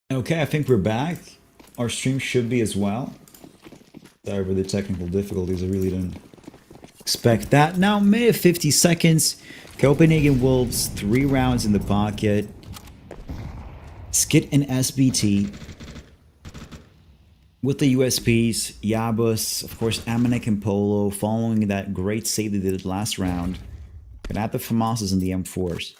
Okay, I think we're back. Our stream should be as well. Sorry for the technical difficulties, I really didn't expect that. Now, minute 50 seconds. Copenhagen Wolves, 3 rounds in the pocket. Skit and SBT. With the USPs, Yabus, of course, Amanek and Polo, following that great save they did last round. Gonna have the Famosas and the M4s.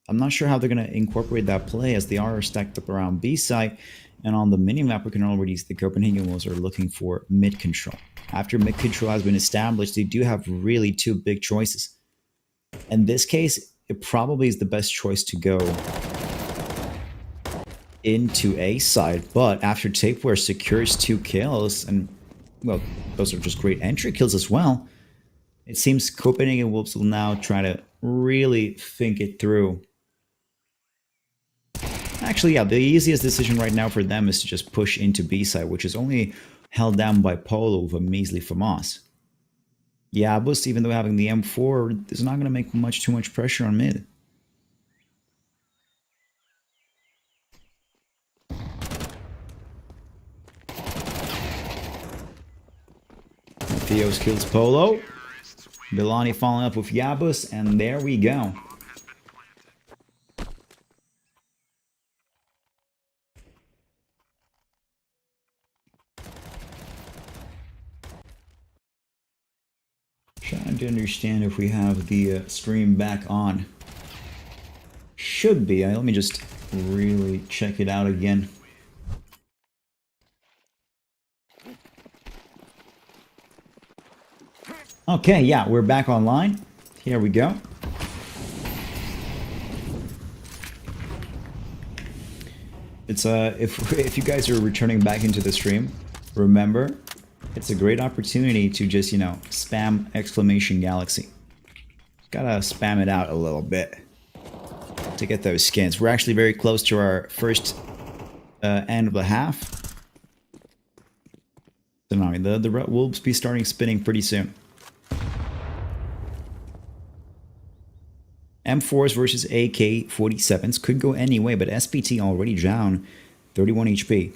I'm not sure how they're going to incorporate that play as they are stacked up around B side. And on the minimap, we can already see the Copenhagen Wolves are looking for mid control. After mid control has been established, they do have really two big choices. In this case, it probably is the best choice to go into A side. But after Tapeware secures 2 kills, and well, those are just great entry kills as well, it seems Copenhagen Wolves will now try to really think it through. Actually, yeah, the easiest decision right now for them is to just push into B-side, which is only held down by Polo with a measly FAMAS. Yeah, Boost, even though having the M4, is not going to make too much pressure on mid. Theos kills Polo. Villani following up with Yabus, and there we go. Trying to understand if we have the stream back on. Should be. Let me just really check it out again. Okay, yeah, we're back online. Here we go. It's if you guys are returning back into the stream, remember, it's a great opportunity to just, you know, spam exclamation galaxy. Gotta spam it out a little bit to get those skins. We're actually very close to our first end of the half. So now the will be starting spinning pretty soon. M4s versus AK-47s could go any way, but SPT already down 31 HP.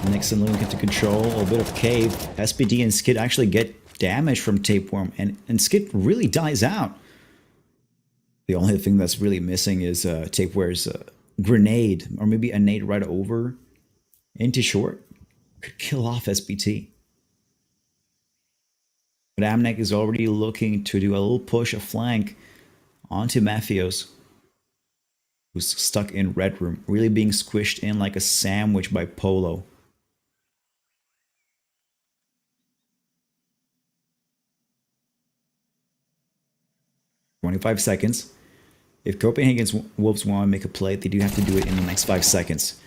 Nixon looking to control a bit of Cave. SPD and Skid actually get damage from Tapeworm, and Skid really dies out. The only thing that's really missing is Tapeware's grenade, or maybe a nade right over into short. Could kill off SBT. But Amnek is already looking to do a little push, a flank onto Matthews, who's stuck in Red Room, really being squished in like a sandwich by Polo. 25 seconds. If Copenhagen's Wolves want to make a play, they do have to do it in the next 5 seconds.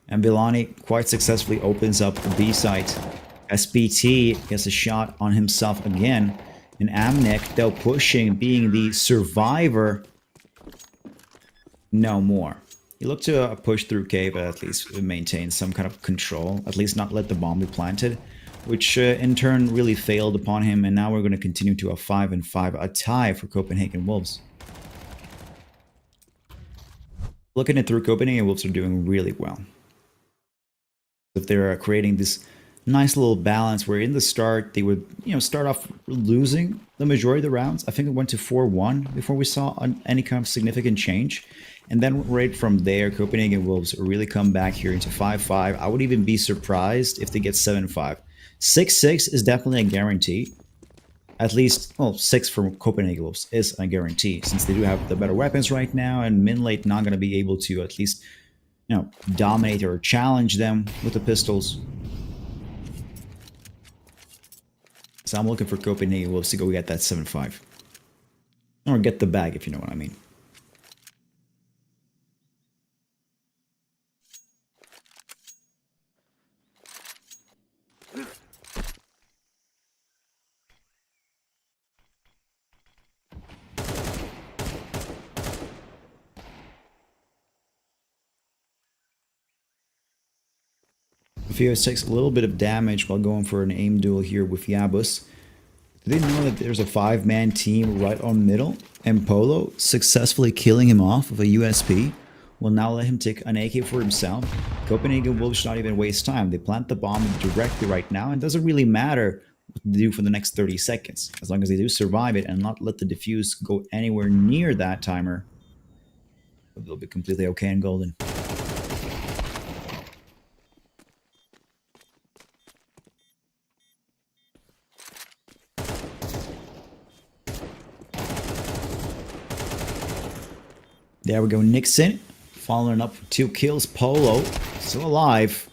And Villani quite successfully opens up the B site. SBT gets a shot on himself again. And Amnek, though pushing, being the survivor, no more. He looked to push through cave, but at least maintain some kind of control. At least not let the bomb be planted, which in turn really failed upon him. And now we're going to continue to a 5-5, a tie for Copenhagen Wolves. Looking at through, Copenhagen Wolves are doing really well. If they're creating this nice little balance where in the start they would, you know, start off losing the majority of the rounds. I think it went to 4-1 before we saw any kind of significant change. And then right from there, Copenhagen Wolves really come back here into 5-5. I would even be surprised if they get 7-5. 6-6 is definitely a guarantee. At least, well, 6 from Copenhagen Wolves is a guarantee, since they do have the better weapons right now, and Minlate not going to be able to at least, you know, dominate or challenge them with the pistols. So I'm looking for Copenhagen Wolves to go get that 7-5. Or get the bag, if you know what I mean. Fios takes a little bit of damage while going for an aim duel here with Yabus. Do they know that there's a 5-man team right on middle? And Polo successfully killing him off with a USP will now let him take an AK for himself. Copenhagen Wolves should not even waste time. They plant the bomb directly right now, and it doesn't really matter what they do for the next 30 seconds. As long as they do survive it and not let the defuse go anywhere near that timer, they'll be completely okay and golden. There we go, Nixon following up with 2 kills. Polo still alive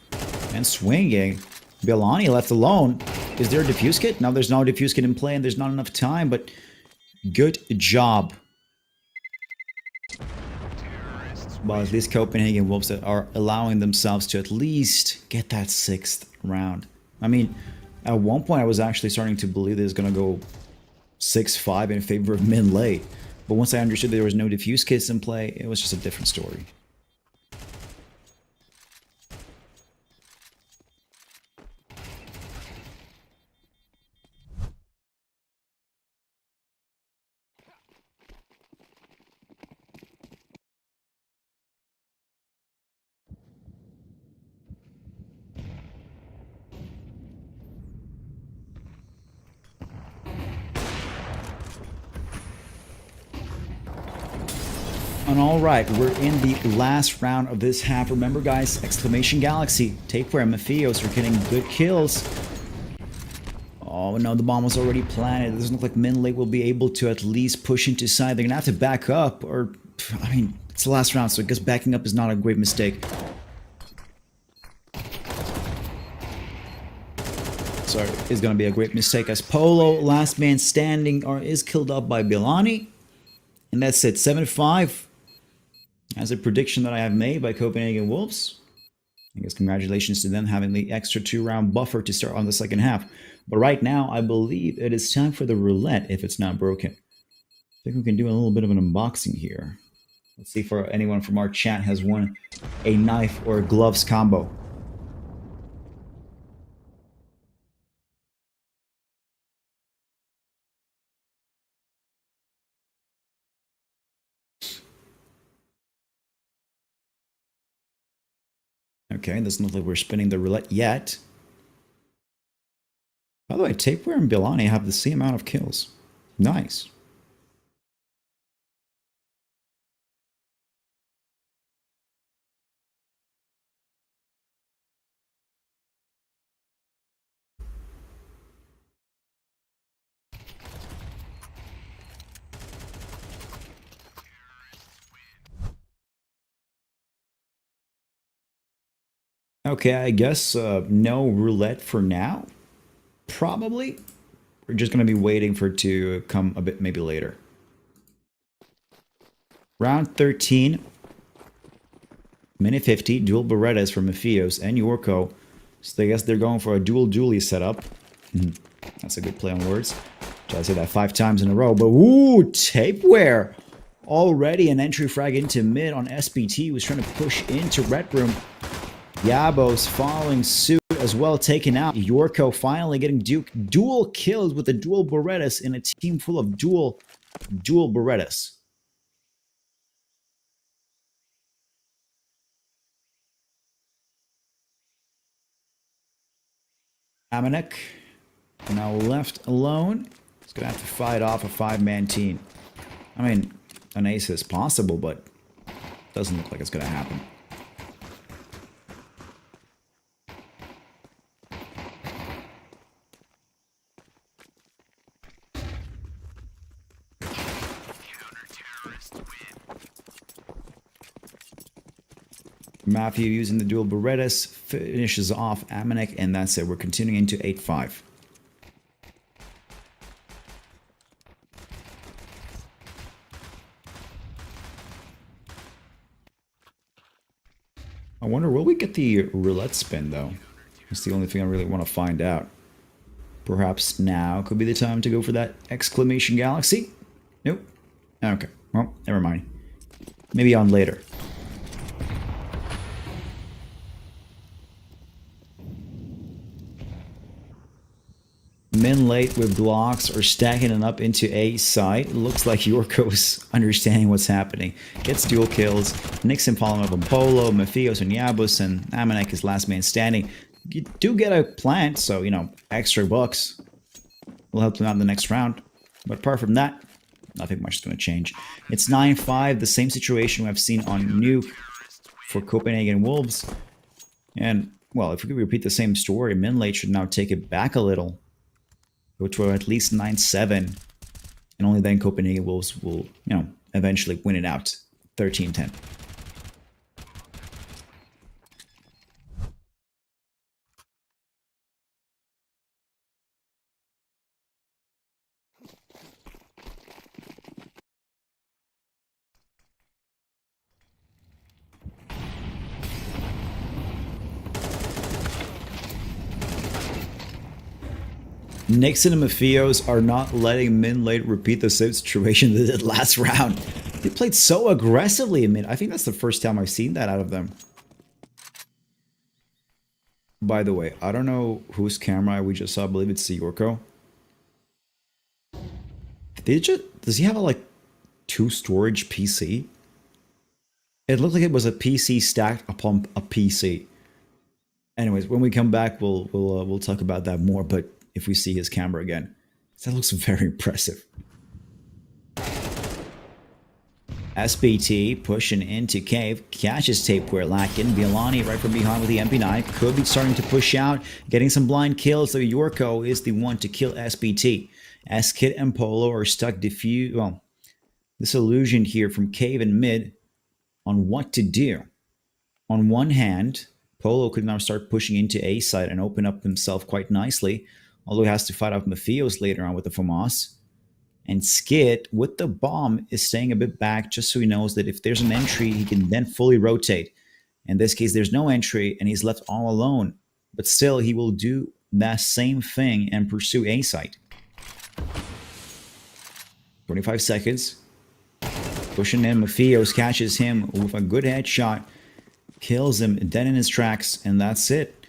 and swinging. Bilani left alone. Is there a defuse kit? No, there's no defuse kit in play and there's not enough time, but good job. Well, at least Copenhagen Wolves are allowing themselves to at least get that 6th round. I mean, at one point I was actually starting to believe that it's going to go 6-5 in favor of Minlate. But once I understood there was no defuse kits in play, it was just a different story. And alright, we're in the last round of this half. Remember guys, Exclamation Galaxy, Tapeware, and Mafios are getting good kills. Oh no, the bomb was already planted. It doesn't look like Minlate will be able to at least push into side. They're gonna have to back up, or, I mean, it's the last round, so I guess backing up is not a great mistake. Sorry, it's gonna be a great mistake as Polo, last man standing, is killed up by Bilani. And that's it, 7-5. As a prediction that I have made by Copenhagen Wolves. I guess congratulations to them having the extra 2-round buffer to start on the second half. But right now, I believe it is time for the roulette if it's not broken. I think we can do a little bit of an unboxing here. Let's see if anyone from our chat has won a knife or a gloves combo. Okay, doesn't look like we're spinning the roulette yet. By the way, Tapeware and Bilani have the same amount of kills. Nice. Okay, I guess no roulette for now. Probably. We're just going to be waiting for it to come a bit maybe later. Round 13. Minute 50. Dual Berettas for Mafios and Yorko. So I guess they're going for a dual dually setup. That's a good play on words. Try to say that 5 times in a row. But ooh, Tapeware. Already an entry frag into mid on SPT. Was trying to push into Red Room. Yabos following suit as well, taken out. Yorko finally getting dual kills with the dual Berettas in a team full of dual Berettas. Amanek now left alone. He's going to have to fight off a 5-man team. I mean, an ace is possible, but doesn't look like it's going to happen. Matthew using the dual Berettas finishes off Amanek, and that's it. We're continuing into 8-5. I wonder, will we get the roulette spin, though? That's the only thing I really want to find out. Perhaps now could be the time to go for that Exclamation Galaxy? Nope. Okay, well, never mind. Maybe on later. Minlate with blocks are stacking it up into A side. It looks like Yorko's understanding what's happening. Gets dual kills. Nixon following up on Polo, Mafios and Yabus, and Amanek is last man standing. You do get a plant, so, you know, extra bucks will help them out in the next round. But apart from that, nothing much is going to change. It's 9-5, the same situation we've seen on Nuke for Copenhagen Wolves. And, well, if we could repeat the same story, Minlate should now take it back a little. Go to at least 9-7. And only then Copenhagen Wolves will, you know, eventually win it out. 13-10. Nixon and Mafios are not letting Minlate repeat the same situation they did last round. They played so aggressively in mid. I think that's the first time I've seen that out of them. By the way, I don't know whose camera we just saw. I believe it's Yorko. Does he have a, like, 2 storage PC? It looked like it was a PC stacked upon a PC. Anyways, when we come back, we'll talk about that more. But if we see his camera again, that looks very impressive. SBT pushing into Cave, catches Tape where lacking. Violani right from behind with the MP9, could be starting to push out, getting some blind kills. So Yorko is the one to kill SBT. S-Kit and Polo are stuck disillusioned here from Cave and Mid on what to do. On one hand, Polo could now start pushing into A side and open up himself quite nicely, although he has to fight off Mafios later on with the FAMAS. And Skit, with the bomb, is staying a bit back just so he knows that if there's an entry, he can then fully rotate. In this case, there's no entry, and he's left all alone. But still, he will do that same thing and pursue A site. 25 seconds. Pushing in, Mafios catches him with a good headshot. Kills him, dead in his tracks, and that's it.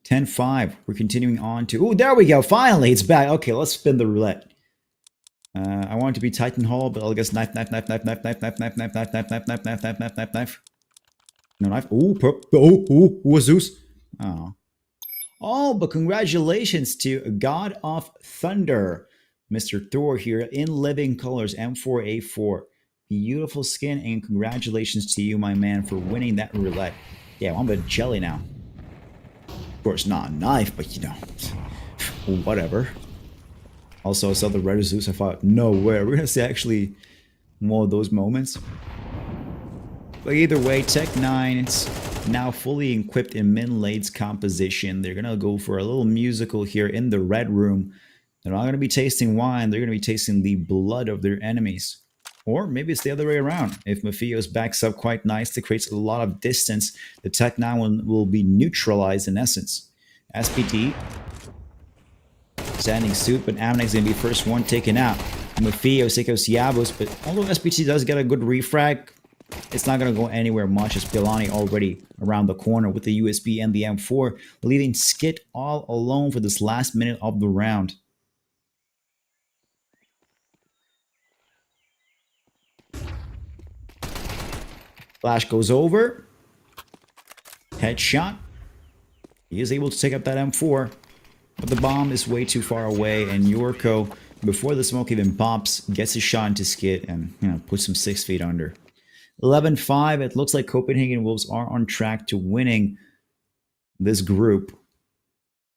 10-5. We're continuing on to... Oh, there we go. Finally, it's back. Okay, let's spin the roulette. I want it to be Titan Hall, but I'll guess knife. No knife. Oh, who was Zeus? Oh, but congratulations to God of Thunder, Mr. Thor here in living colors, M4A4. Beautiful skin, and congratulations to you, my man, for winning that roulette. Yeah, I'm a bit jelly now. Of course, not a knife, but you know, whatever. Also, I saw the red Zeus. I thought, no way, we're gonna see actually more of those moments. But either way, Tech 9, it's now fully equipped in Minlate's composition. They're gonna go for a little musical here in the red room. They're not gonna be tasting wine, they're gonna be tasting the blood of their enemies. Or maybe it's the other way around. If Mafios backs up quite nice, it creates a lot of distance. The Tech 9 will be neutralized in essence. SPT standing suit, but Amnek's gonna be first one taken out. Mafios take out Siabos, but although SPT does get a good refrag, it's not gonna go anywhere much as Pilani already around the corner with the USB and the M4, leaving Skit all alone for this last minute of the round. Flash goes over. Headshot. He is able to take up that M4. But the bomb is way too far away. And Yorko, before the smoke even pops, gets a shot into Skit and, you know, puts him 6 feet under. 11-5. It looks like Copenhagen Wolves are on track to winning this group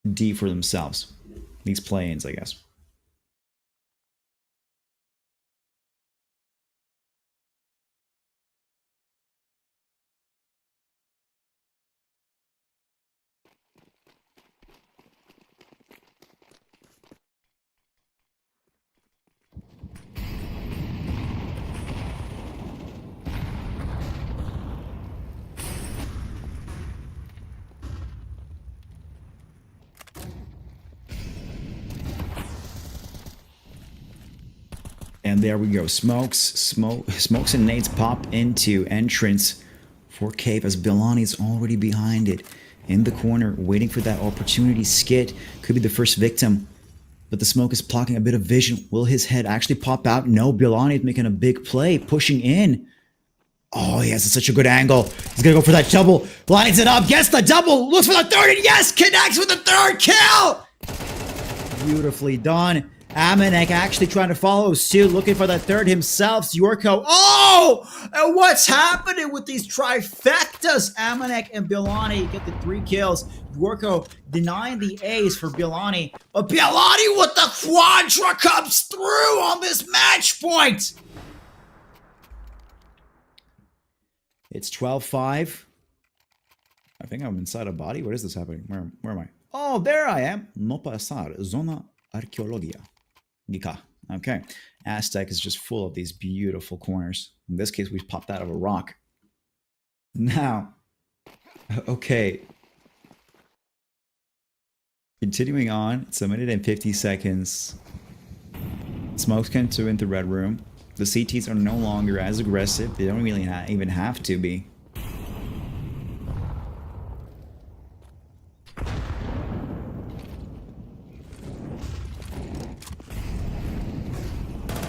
D for themselves. These play-ins, I guess. And there we go. Smokes and nades pop into entrance for Cave as Bilani's already behind it in the corner, waiting for that opportunity. Skit could be the first victim. but the smoke is blocking a bit of vision. Will his head actually pop out? No, Biolani is making a big play, pushing in. Oh, he has such a good angle. He's gonna go for that double. Lines it up, gets the double, looks for the third, and yes, connects with the third kill! Beautifully done. Amanek actually trying to follow suit, looking for that third himself. Yorko. Oh! And what's happening with these trifectas? Amanek and Biolani get the 3 kills. Yorko denying the ace for Biolani. But Biolani with the quadra comes through on this match point. It's 12-5. I think I'm inside a body. What is this happening? Where am I? Oh, there I am. No pasar. Zona arqueologia. Okay. Aztec is just full of these beautiful corners. In this case, we popped out of a rock. Now, okay. Continuing on, it's 1:50 seconds. Smokes can to in the red room. The CTs are no longer as aggressive. They don't really even have to be.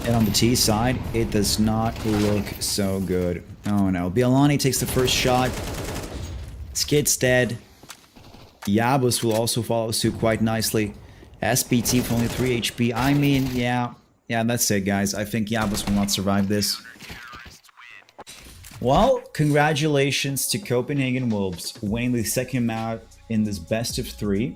And on the T side, it does not look so good. Oh no. Biolani takes the first shot. Skid's dead. Yabus will also follow suit quite nicely. SPT with only 3 HP. I mean, yeah, that's it, guys. I think Yabus will not survive this. Well, congratulations to Copenhagen Wolves winning the second map in this best of 3.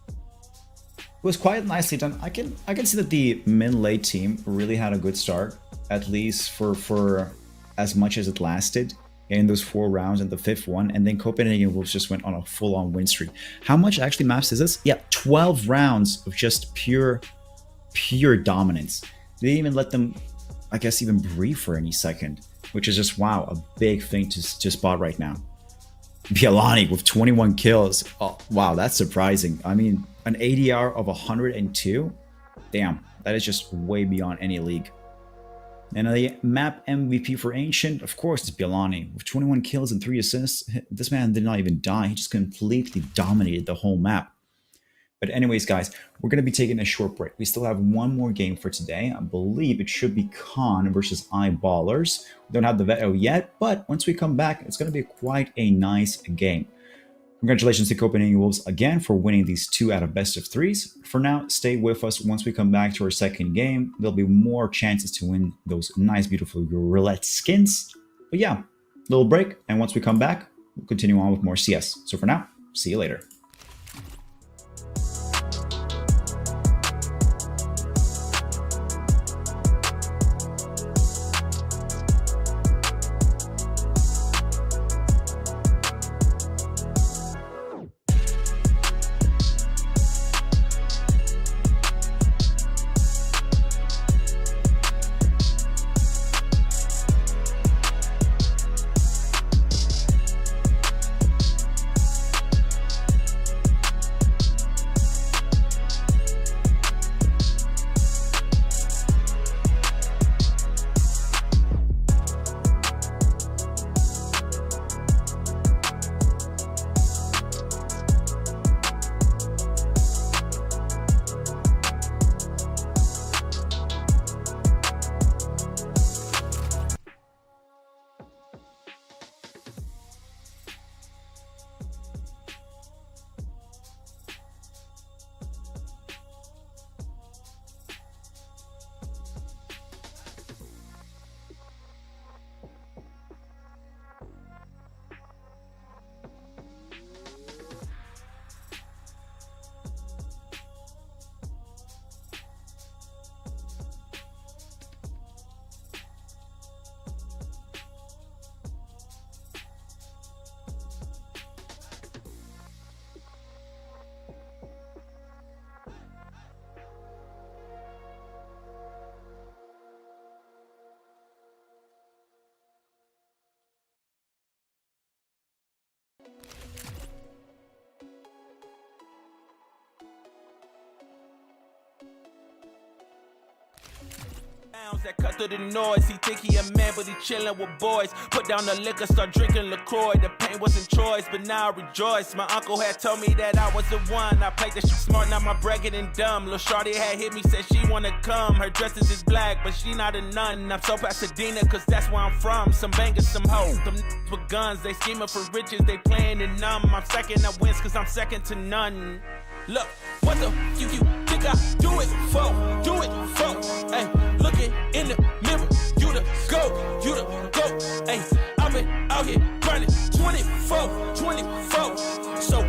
It was quite nicely done. I can see that the Minlate team really had a good start, at least for as much as it lasted in those 4 rounds and the 5th one, and then Copenhagen Wolves just went on a full-on win streak. How much actually maps is this? Yeah, 12 rounds of just pure dominance. They didn't even let them, I guess, even breathe for any second, which is just, wow, a big thing to spot right now. Biolani with 21 kills. Oh, wow, that's surprising. I mean, an ADR of 102? Damn, that is just way beyond any league. And the map MVP for Ancient, of course, is Biolani. With 21 kills and 3 assists, this man did not even die. He just completely dominated the whole map. But anyways, guys, we're going to be taking a short break. We still have one more game for today. I believe it should be Khan versus Eyeballers. We don't have the Veto yet, but once we come back, it's going to be quite a nice game. Congratulations to Copenhagen Wolves again for winning these 2 out of best of 3s. For now, stay with us. Once we come back to our second game, there'll be more chances to win those nice, beautiful roulette skins. But yeah, little break, and once we come back, we'll continue on with more CS. So for now, see you later. That cut through the noise. He think he a man, but he chillin' with boys. Put down the liquor, start drinking LaCroix. The Pain wasn't choice, but now I rejoice. My uncle had told me that I was the one. I played that shit smart, now my bread getting dumb. Lil' shorty had hit me, said she wanna come. Her dresses is black, but she not a nun. I'm so Pasadena, cause that's where I'm from. Some bangers, some hoes. Them with guns, they scheming for riches, they playing it numb. I'm second, I wins, cause I'm second to none. Look, what the you think I do it for? Do it for? Ay, looking in the mirror, you the GOAT, ay, I've been out here grinding 24. So,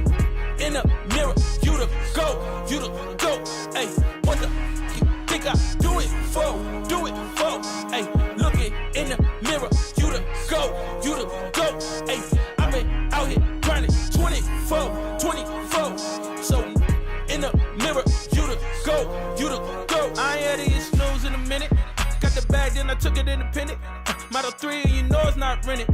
in the mirror, you the GOAT, ay, what the you think I do it for? Do it for? Ay, looking in the mirror, you the GOAT, ay, I've been out here grinding 24. So, in the mirror, you the GOAT. I ain't had to snooze in a minute. Got the bag, then I took it independent. Model 3, and you know it's not rented.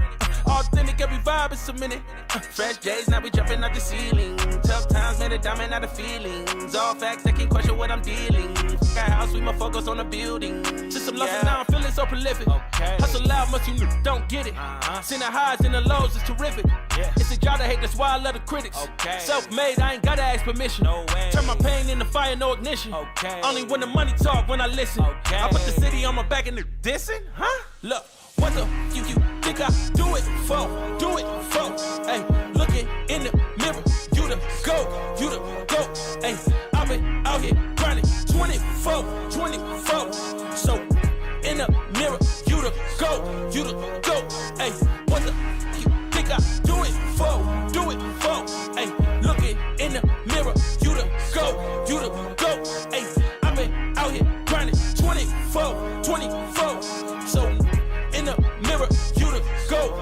Authentic, every vibe is cemented. Fresh J's, now we jumping out the ceiling. Tough times made a diamond out of feelings. All facts, they can't question what I'm dealing. Got house, we my focus on the building. Just some love and now I'm feeling so prolific. Okay. Hustle loud, much you don't get it. Seen the highs and the lows, it's terrific. Yeah. It's a job to hate, that's why I love the critics. Okay. Self-made, I ain't gotta ask permission. No way. Turn my pain into fire, no ignition. Okay. Only when the money talk, when I listen. Okay. I put the city on my back and the dissing, huh? Look, what the you think I do it for? Do it for? Ay, looking in the mirror, you the GOAT, ay, I've been out here grinding 24. So, in the mirror, you the GOAT, ay, what the you think I do it for? Do it for? Ay, looking in the mirror, you the GOAT, ay, I've been out here grinding 24. So, in the mirror, you the GOAT.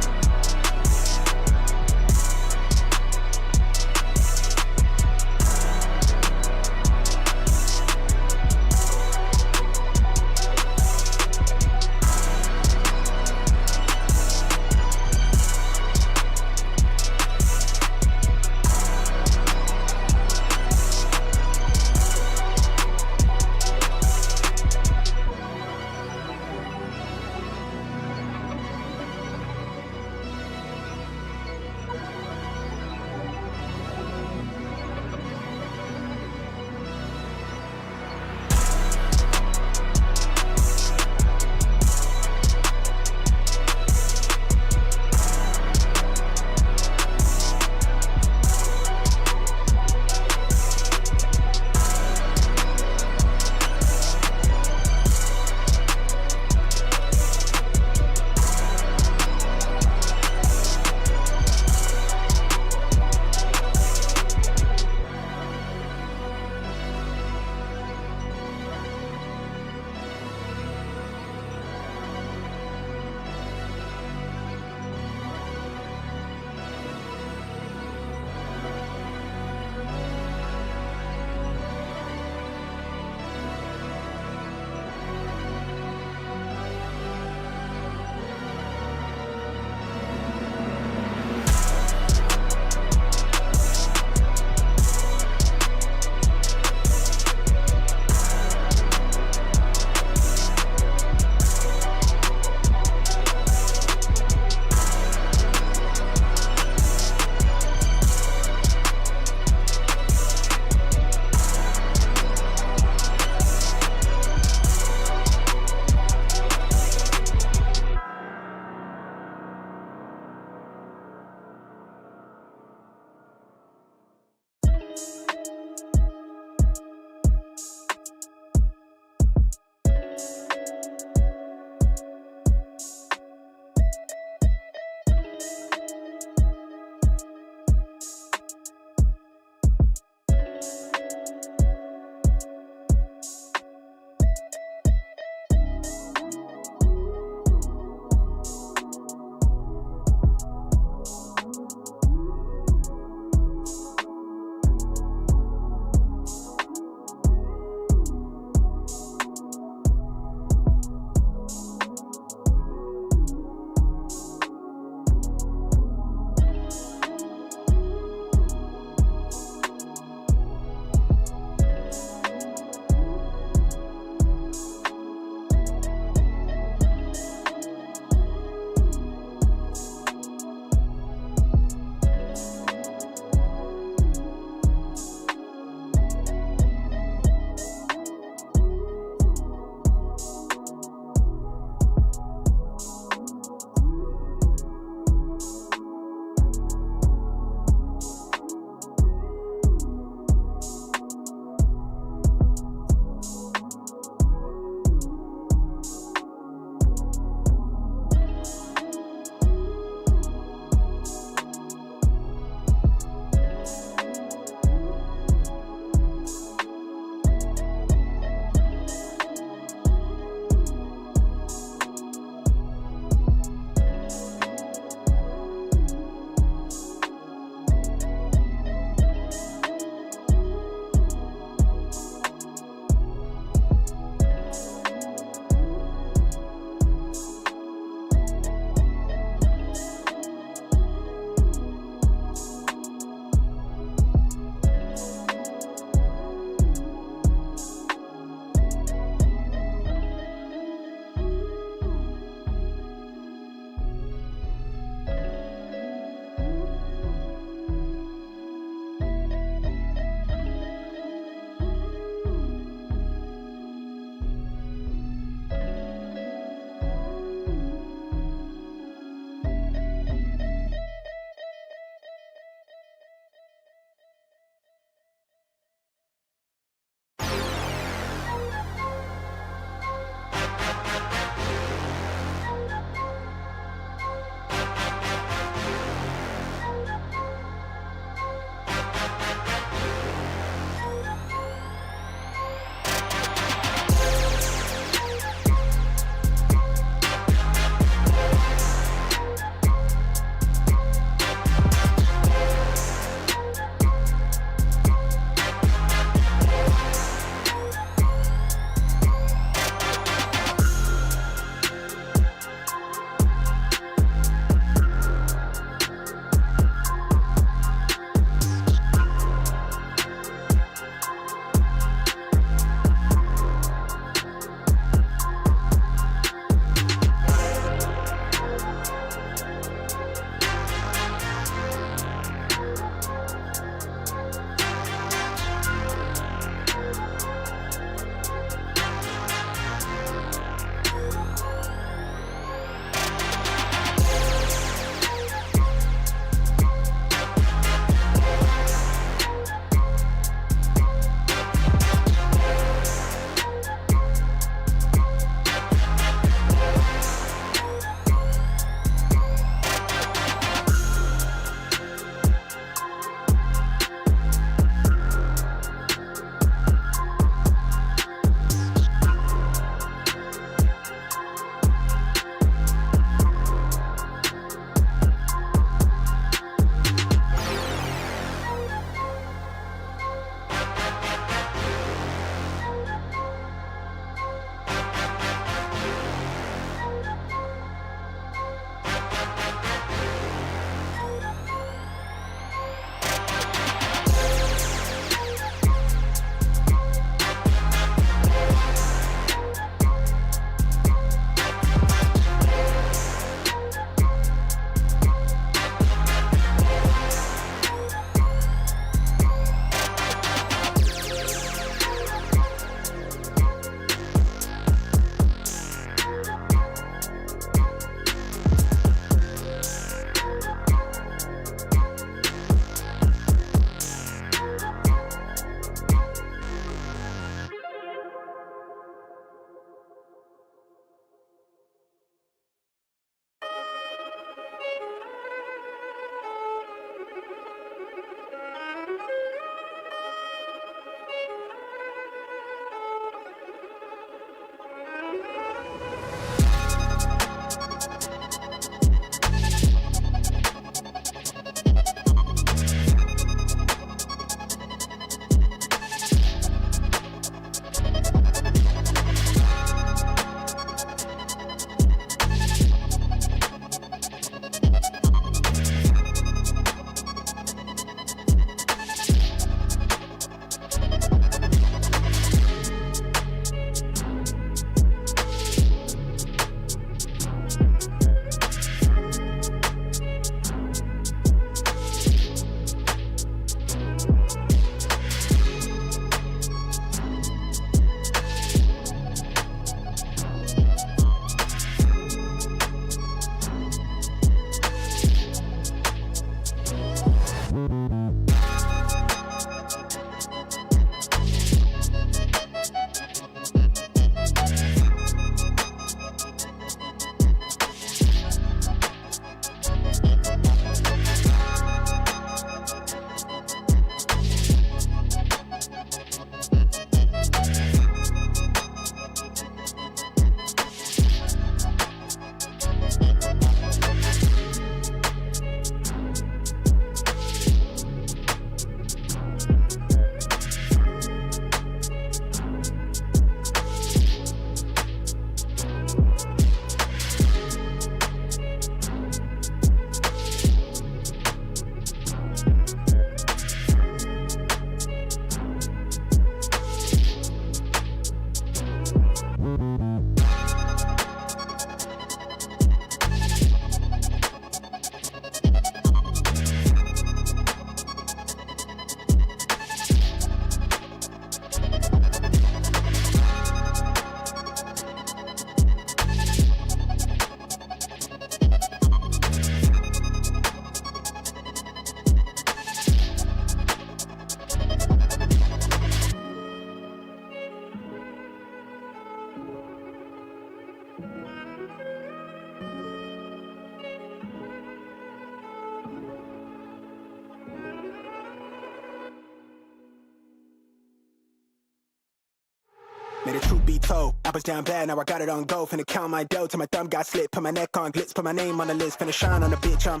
May the truth be told, I was down bad, now I got it on go. Finna count my dough till my thumb got slit. Put my neck on glitz, put my name on the list. Finna shine on the bitch, I'm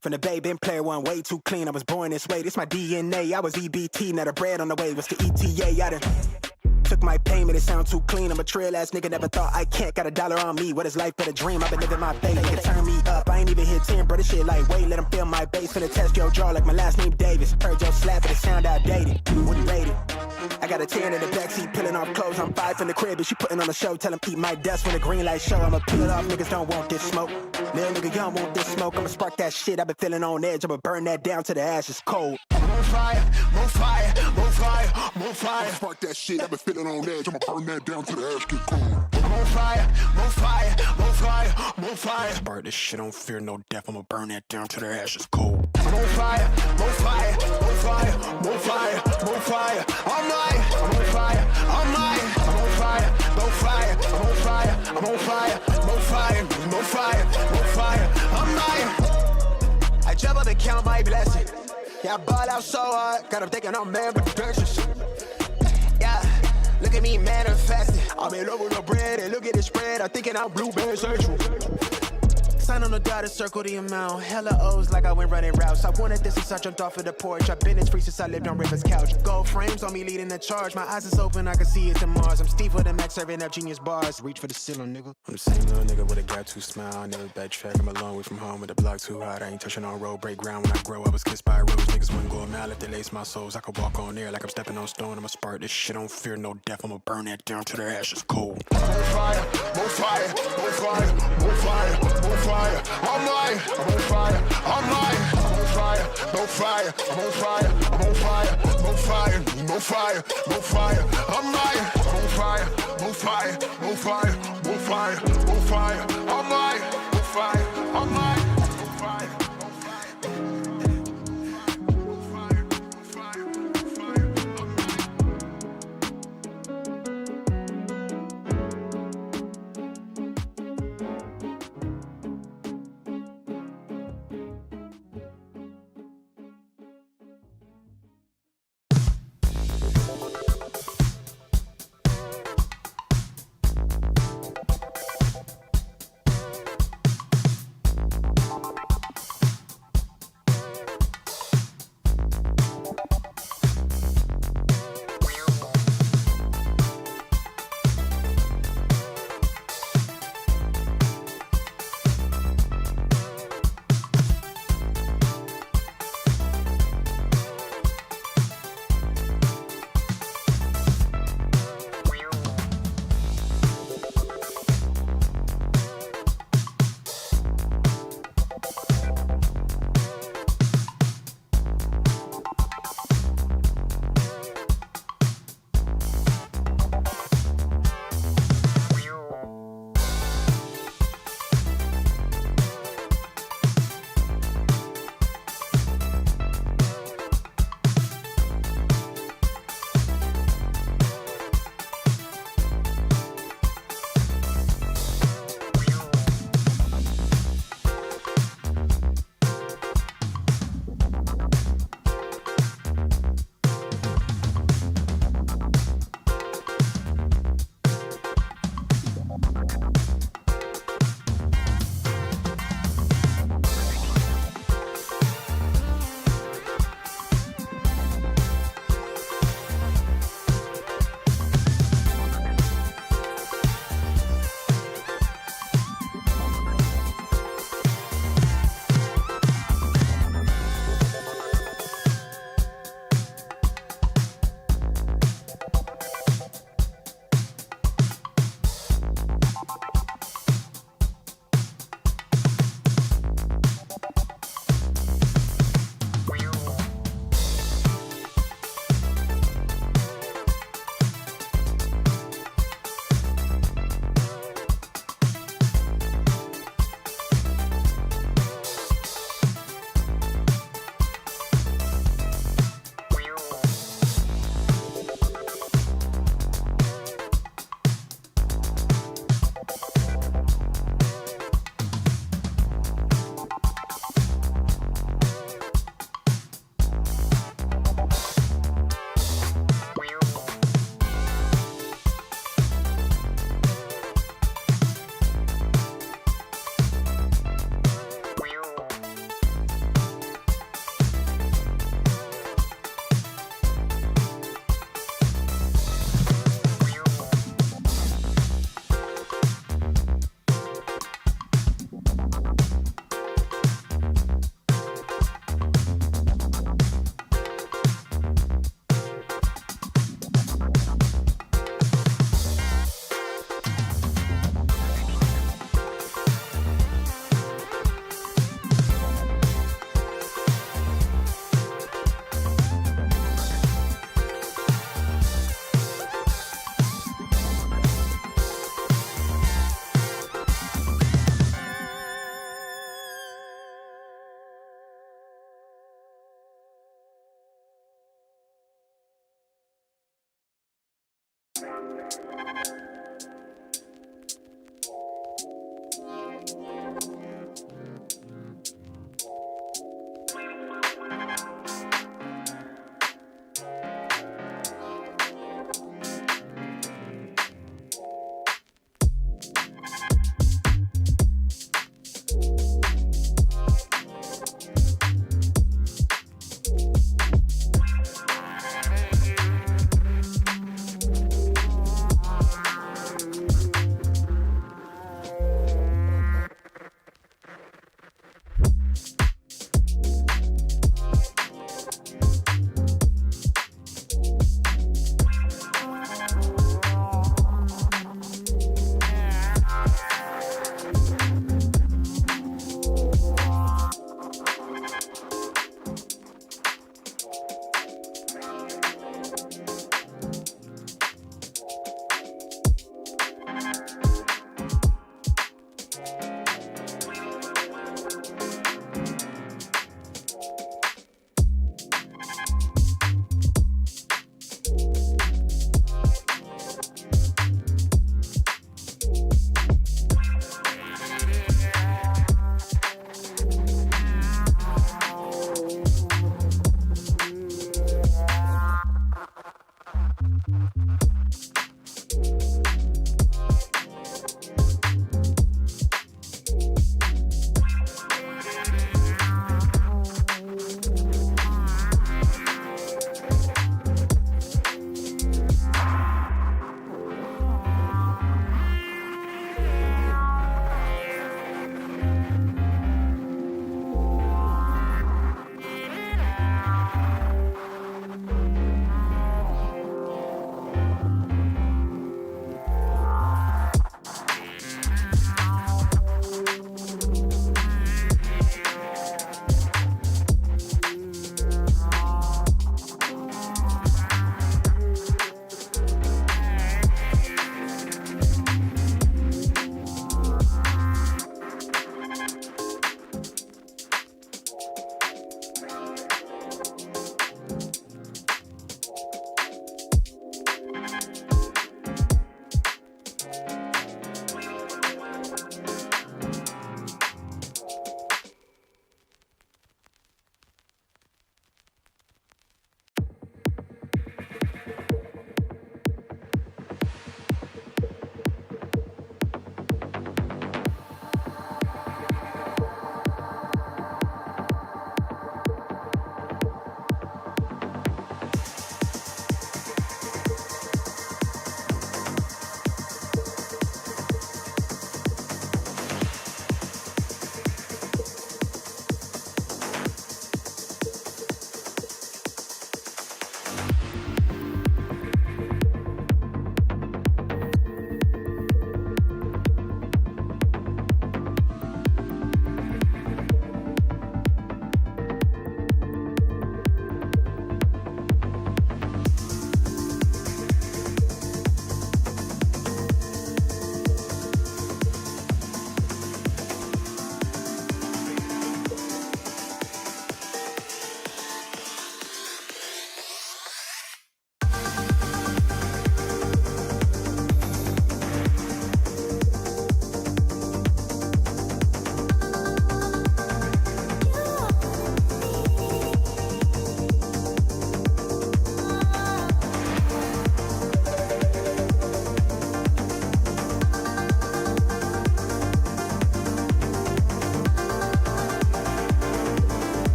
from the bay, been player one, way too clean. I was born this way, this my DNA. I was EBT, now the bread on the way. What's the ETA? I done took my payment, it sound too clean. I'm a trail ass nigga, never thought I can't. Got $1 on me, what is life but a dream? I've been living my faith, they can turn me up. I ain't even hit 10, bro, this shit like wait, let them feel my bass. Finna test your jaw like my last name Davis. Heard your slap, but it sound outdated. Wouldn't rate it. I got a 10 in the backseat, peeling off clothes. I'm 5 in the crib, and she putting on a show. Tell him eat my dust when the green light show. I'ma peel it off, niggas don't want this smoke. Little nigga, you don't want this smoke. I'ma spark that shit, I've been feeling on edge. I'ma burn that down to the ashes cold. I'm on fire, more fire, more fire, more fire. Spark that shit, I've been feeling on edge. I'ma burn that down to the ash get cold. I'm on fire, more fire, more fire, more fire. Spark this shit, don't fear no death. I'ma burn that down to the ashes cold. I'm on fire, more fire, more fire, more fire, more fire. I'm on fire, I'm on fire, more fire, I'm on fire, I'm on fire, more fire, more fire, more fire. I'm I jump up and count my blessings. Yeah, I ball out so hard, got them thinking I'm man productions. Yeah, look at me manifesting. I'm in love with the bread and look at the spread. I'm thinking I'm blueberry central. Sign on the dotted circle the amount. Hella O's like I went running routes. I wanted this since I jumped off of the porch. I've been in free since I lived on River's couch. Gold frames on me leading the charge. My eyes is open, I can see it to Mars. I'm Steve with the Mac serving up genius bars. Reach for the ceiling, nigga. I'm the same little nigga with a gap tooth smile. I never backtrack. I'm a long way from home with the block too hot. I ain't touching on road, break ground when I grow. I was kissed by a rose. Niggas wouldn't go a mile if they lace my souls. I could walk on air like I'm stepping on stone. I'ma spark this shit, don't fear no death. I'ma burn that down to the ashes cold. More fire, more fire, more fire, more fire, more fire. I'm on fire, I'm on fire, no fire, I'm on fire, I'm on fire, no fire, no fire, no fire. I'm on fire, no fire, no fire, no fire, no fire. I'm on fire, I'm on fire.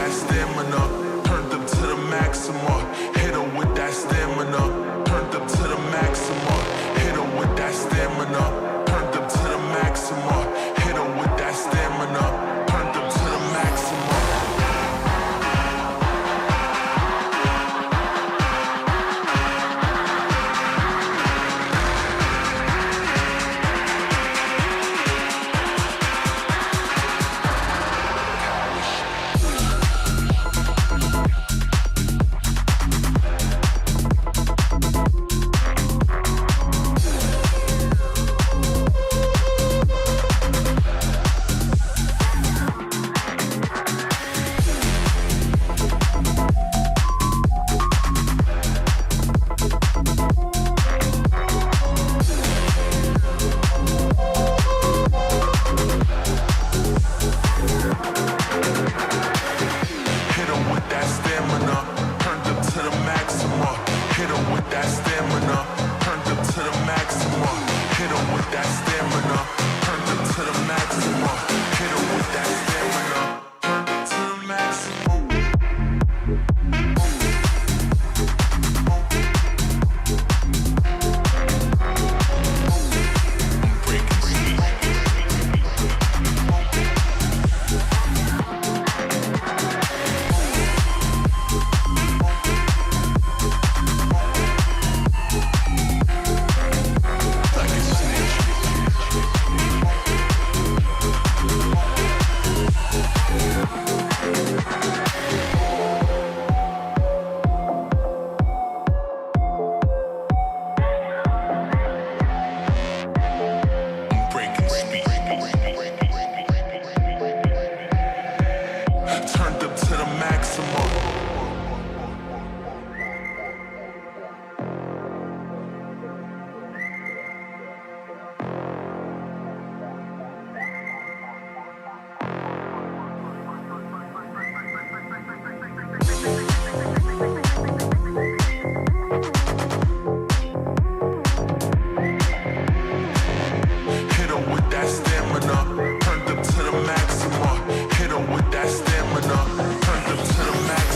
that stamina, turned up to the maximum. Hit her with that stamina, turned up to the maximum. Hit her with that stamina, turned up to the maximum. Hit her with that stamina, turned up to the maximum. Hit her with that stamina, turned up to the maximum. Hit her with that stamina, turned up to the maximum. Hit her with that stamina, turned up to the maximum. Hit her with that stamina, turned up to the maximum. Breaking speed. Like a snitch. Breaking speed. Turned up to the maximum. Hit her with that stamina, turned up to the maximum. Hit her with that stamina, turned up to the maximum.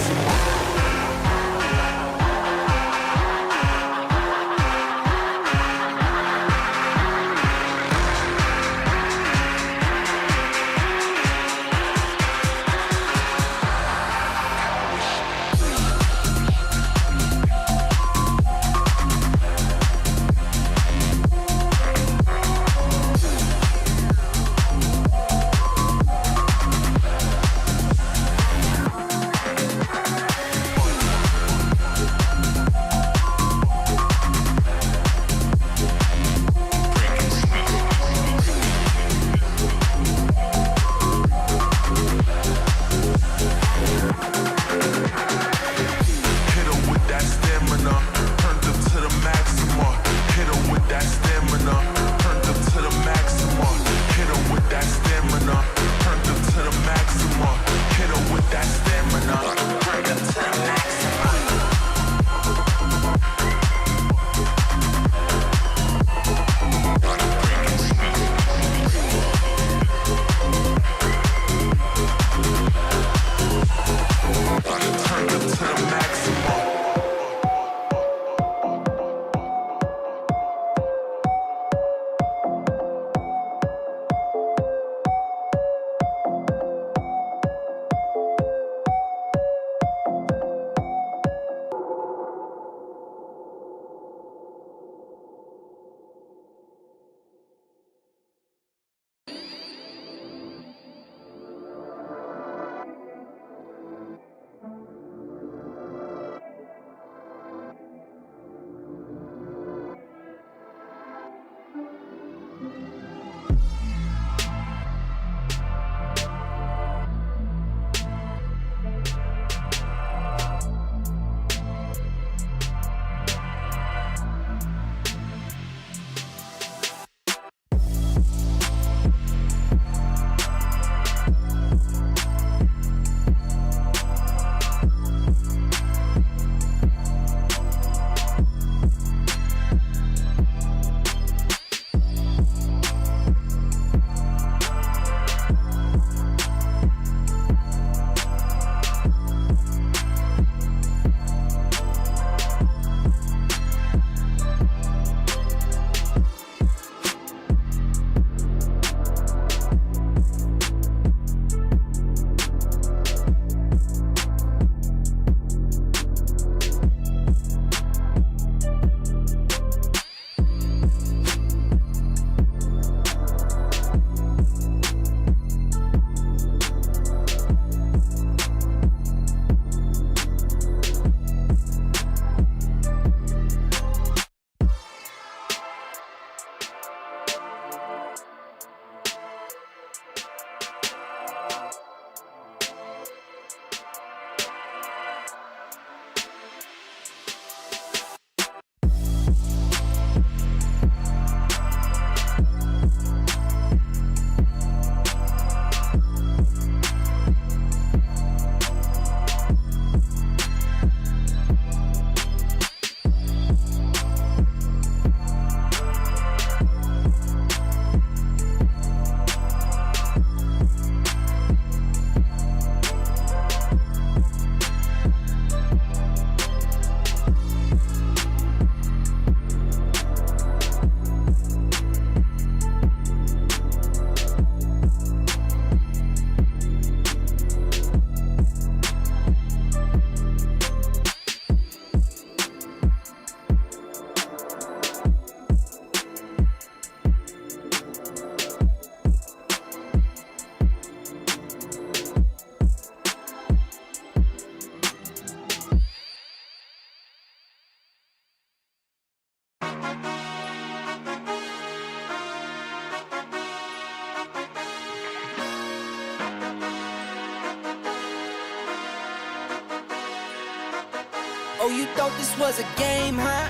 Oh, you thought this was a game, huh?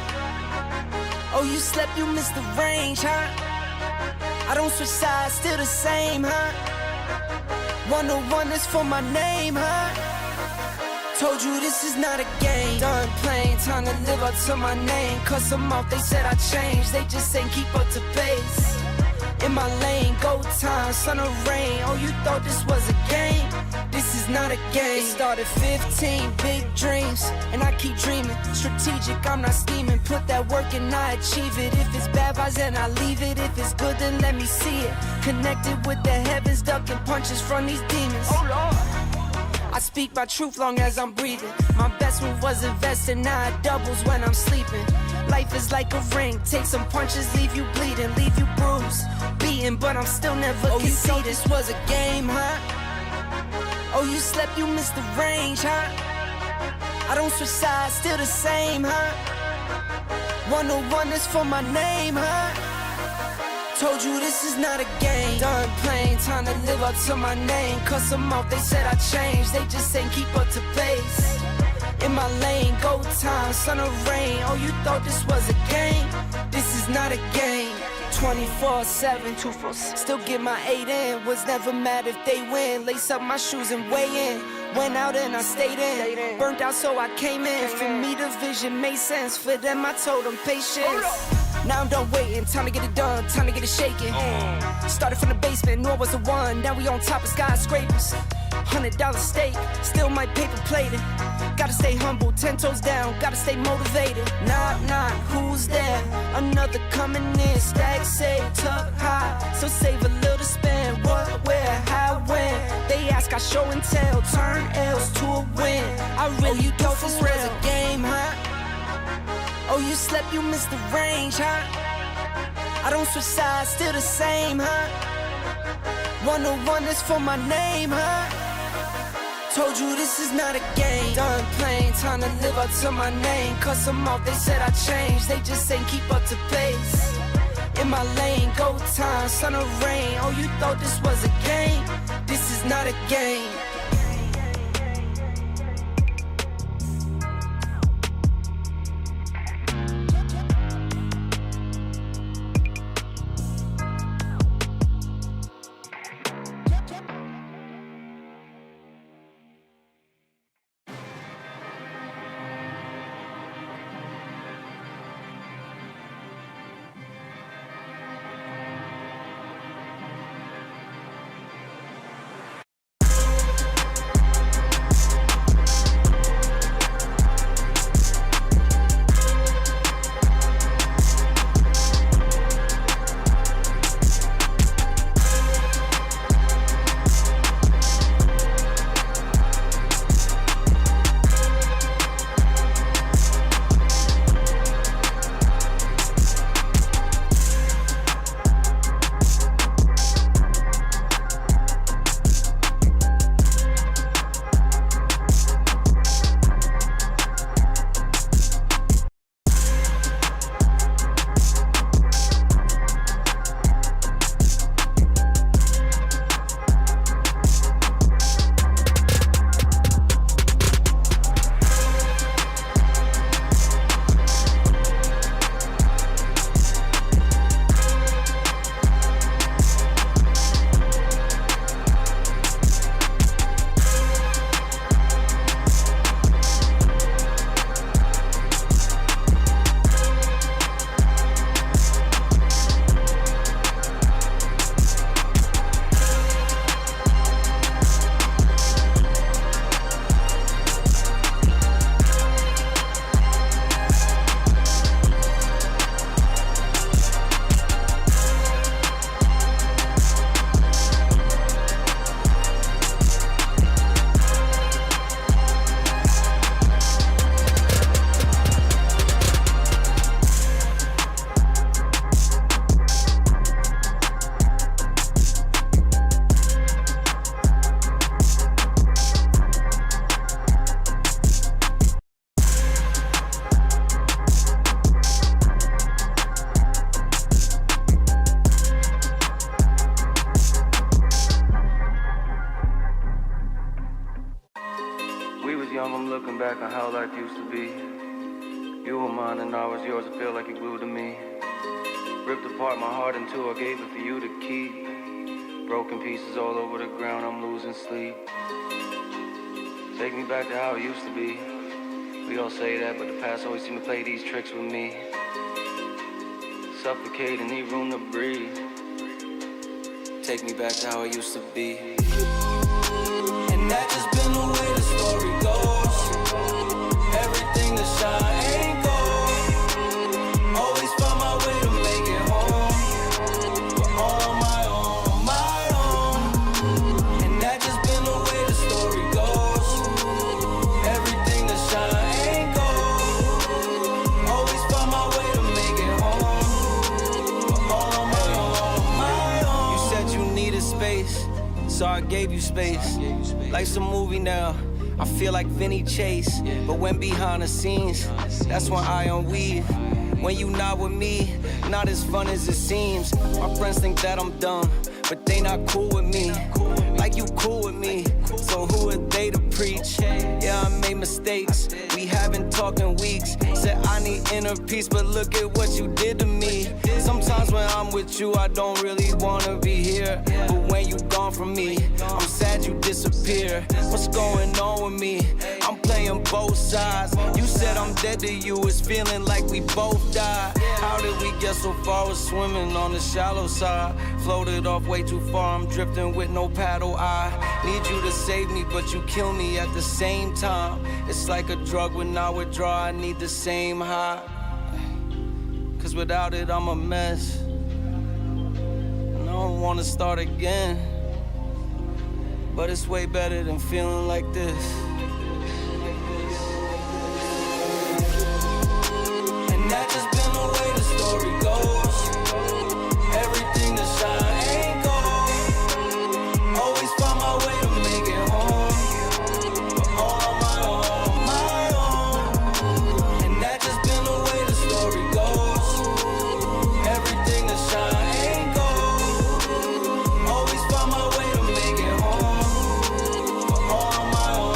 Oh, you slept, you missed the range, huh? I don't switch sides, still the same, huh? 101 is for my name, huh? Told you this is not a game. Done playing, time to live up to my name. Cuss them off, they said I changed. They just ain't keep up to pace. In my lane, go time, sun or rain. Oh, you thought this was a game? This is not a game. It started 15, big dreams, and I keep dreaming. Strategic, I'm not scheming. Put that work and I achieve it. If it's bad vibes, then I leave it. If it's good, then let me see it. Connected with the heavens, ducking punches from these demons. Oh Lord, I speak my truth long as I'm breathing. My best move was investing, now it doubles when I'm sleeping. Life is like a ring, take some punches, leave you bleeding, leave you bruised, beaten, but I'm still never conceded. You thought this was a game, huh? Oh, you slept, you missed the range, huh? I don't switch sides, still the same, huh? 101 is for my name, huh? Told you this is not a game. Done playing, time to live up to my name. Cuss them off, they said I changed. They just ain't keep up to pace. In my lane, go time, sun or rain. Oh, you thought this was a game? This is not a game. 24/7, 247. Still get my 8 in. Was never mad if they win. Lace up my shoes and weigh in. Went out and I stayed in. Burnt out so I came in. For me the vision made sense. For them I told them patience. Now I'm done waiting, time to get it done, time to get it shaking. Started from the basement, knew I was the one. Now we on top of skyscrapers. $100 steak, still my paper plated. Gotta stay humble, 10 toes down, gotta stay motivated. Knock, knock, who's there? Another coming in, stack save, tuck high. So save a little to spend, what, where, how, when. They ask, I show and tell, turn L's to a win. I really thought this was a game, huh? Oh, you slept, you missed the range, huh? I don't switch sides, still the same, huh? 101 is for my name, huh? Told you this is not a game. Done playing, time to live up to my name. Cuss them off, they said I changed. They just ain't keep up to pace. In my lane, go time, sun or rain. Oh, you thought this was a game? This is not a game. We was young, I'm looking back on how life used to be. You were mine and I was yours, it felt like you glued to me. Ripped apart my heart in two, I gave it for you to keep. Broken pieces all over the ground, I'm losing sleep. Take me back to how it used to be. We all say that, but the past always seem to play these tricks with me. Suffocating, need room to breathe. Take me back to how it used to be. And that just been the way the story goes. Everything that shine ain't gold. Always find my way to make it home. But on my own. And that just been the way the story goes. Everything that shine ain't gold. Always find my way to make it home. But on my own. You said you needed space, so I gave you space. Life's a movie now, I feel like Vinny Chase. But when behind the scenes, that's when I unweave. When you not with me, not as fun as it seems. My friends think that I'm dumb, but they not cool with me. Like you cool with me, so who are they to preach? Yeah, I made mistakes, we haven't talked in weeks. Said I need inner peace, but look at what you did to me. Sometimes when I'm with you, I don't really wanna be here. But when you gone from me, I'm sad you disappear. What's going on with me? I'm playing both sides. You said I'm dead to you, it's feeling like we both died. How did we get so far with swimming on the shallow side? Floated off way too far, I'm drifting with no paddle. I need you to save me, but you kill me at the same time. It's like a drug when I withdraw, I need the same high. Cause without it, I'm a mess. And I don't wanna start again. But it's way better than feeling like this. And that just been the way the story goes. Everything that shine ain't gold. Always find my way to make it home. But on my own. And that just been the way the story goes. Everything that shine ain't gold. Always find my way to make it home. But on my own.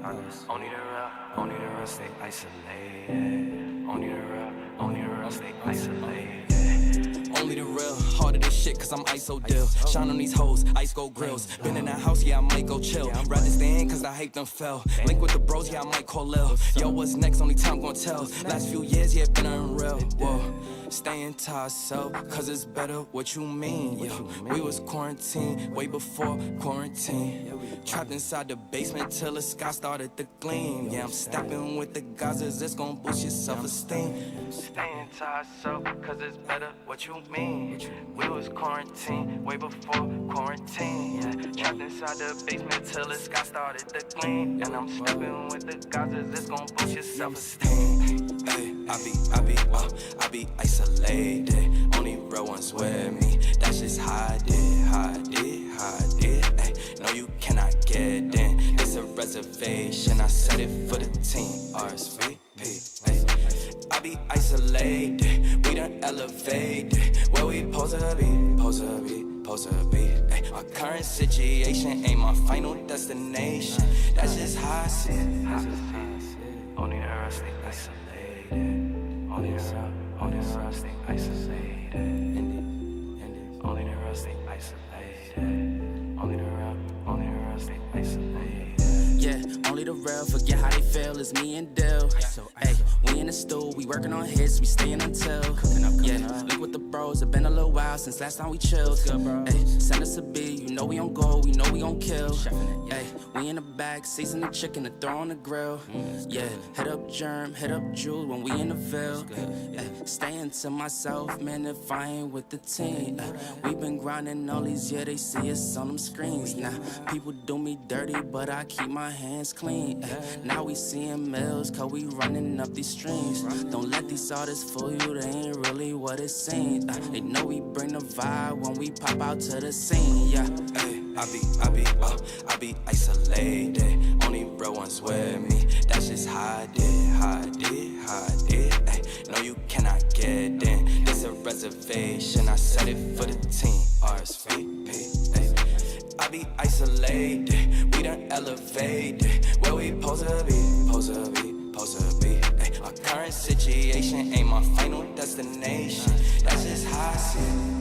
Only the real stay isolated. Only the real stay isolated. Only the real, harder this shit, cause I'm ISO deal. Shine on these hoes, ice gold grills. Been in that house, yeah, I might go chill. Rather stay in, cause I hate them fell. Link with the bros, yeah, I might call Lil. Yo, what's next? Only time gon' tell. Last few years, yeah, been unreal. Whoa, staying to ourselves, cause it's better. What you mean? Yeah, we was quarantined way before quarantine. Trapped inside the basement till the sky started to gleam. Yeah, I'm stepping with the Gazas, it's gon' boost your self-esteem. Staying to ourselves, cause it's better. What you mean? We was quarantined way before quarantine. Yeah, trapped inside the basement till the sky started to gleam. And I'm stepping with the Gazas, it's gon' boost your self-esteem. Hey, I be isolated. Only real ones with me. That's just how I did. Ay, no, you cannot get in. It's a reservation. I set it for the team. RSVP. Ay, I be isolated. We done elevated. Where we supposed to be. Ay, our current situation ain't my final destination. That's just how I see it. Only the real stay isolated. Only the real stay isolated. Only the real stay isolated. Only the real stay isolated. Yeah, only the real forget how they feel. It's me and Dill. Hey, we in the stool, we working on hits, we staying until. Yeah, link with the bros. It's been a little while since last time we chilled. Hey, send us a beat, you know we on go, we know we gon' kill. Hey, we in the back, season the chicken to throw on the grill. Yeah, hit up Germ, hit up Jules when we in the Ville. Hey, staying to myself, man, if I ain't with the team. We been grinding all these years, they see us on them screens. Now, people do me dirty, but I keep my hands clean. Now we seeing mills, cause we running up these streams. Don't let these artists fool you, they ain't really what it seems. They know we bring the vibe when we pop out to the scene. Yeah, hey, I be isolated. Only real ones with me. That's just how I did. Ay, no, you cannot get in. There's a reservation. I set it for the team. RSVP. Ay, I be isolated. We done elevated. Where we supposed to be. Ay, our current situation ain't my final destination. That's just how I see it.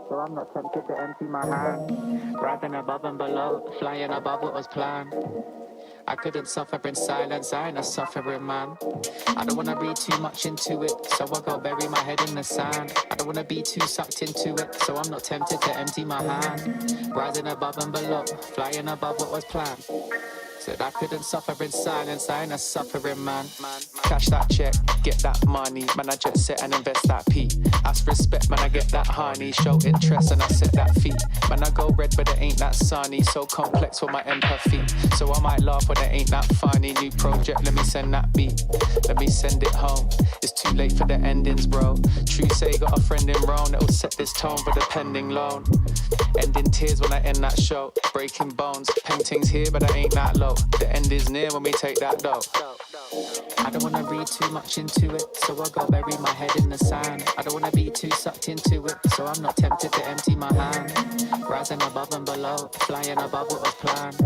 So I'm not tempted to empty my hand. Rising above and below, flying above what was planned. I couldn't suffer in silence, I ain't a suffering man. I don't wanna read too much into it, so I go bury my head in the sand. I don't wanna be too sucked into it, so I'm not tempted to empty my hand. Rising above and below, flying above what was planned. Said I couldn't suffer in silence, I ain't a suffering man. Cash that check, get that money, man I jet set and invest that P. Ask respect, man I get that honey, show interest and I set that fee. Man I go red but it ain't that sunny, so complex for my empathy. So I might laugh but it ain't that funny. New project, let me send that beat, let me send it home. It's too late for the endings bro. True say got a friend in Rome that'll set this tone for the pending loan. Ending tears when I end that show, breaking bones, paintings here but I ain't that low. The end is near when we take that dough. I don't wanna read too much into it, so I go bury my head in the sand. I don't wanna be too sucked into it, so I'm not tempted to empty my hand. Rising above and below, flying above what was planned.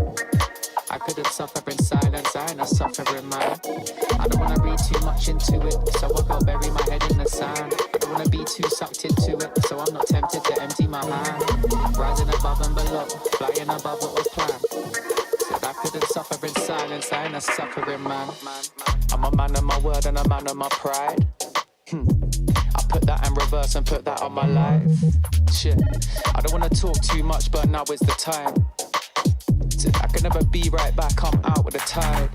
I couldn't suffer in silence, I ain't a suffering man. I don't wanna read too much into it, so I go bury my head in the sand. I don't wanna be too sucked into it, so I'm not tempted to empty my hand. Rising above and below, flying above what was planned. Said I couldn't suffer in silence, I ain't a suffering man. I'm a man of my word and a man of my pride. I put that in reverse and put that on my life. Shit, I don't wanna talk too much, but now is the time. I can never be right back, I'm out with the tide.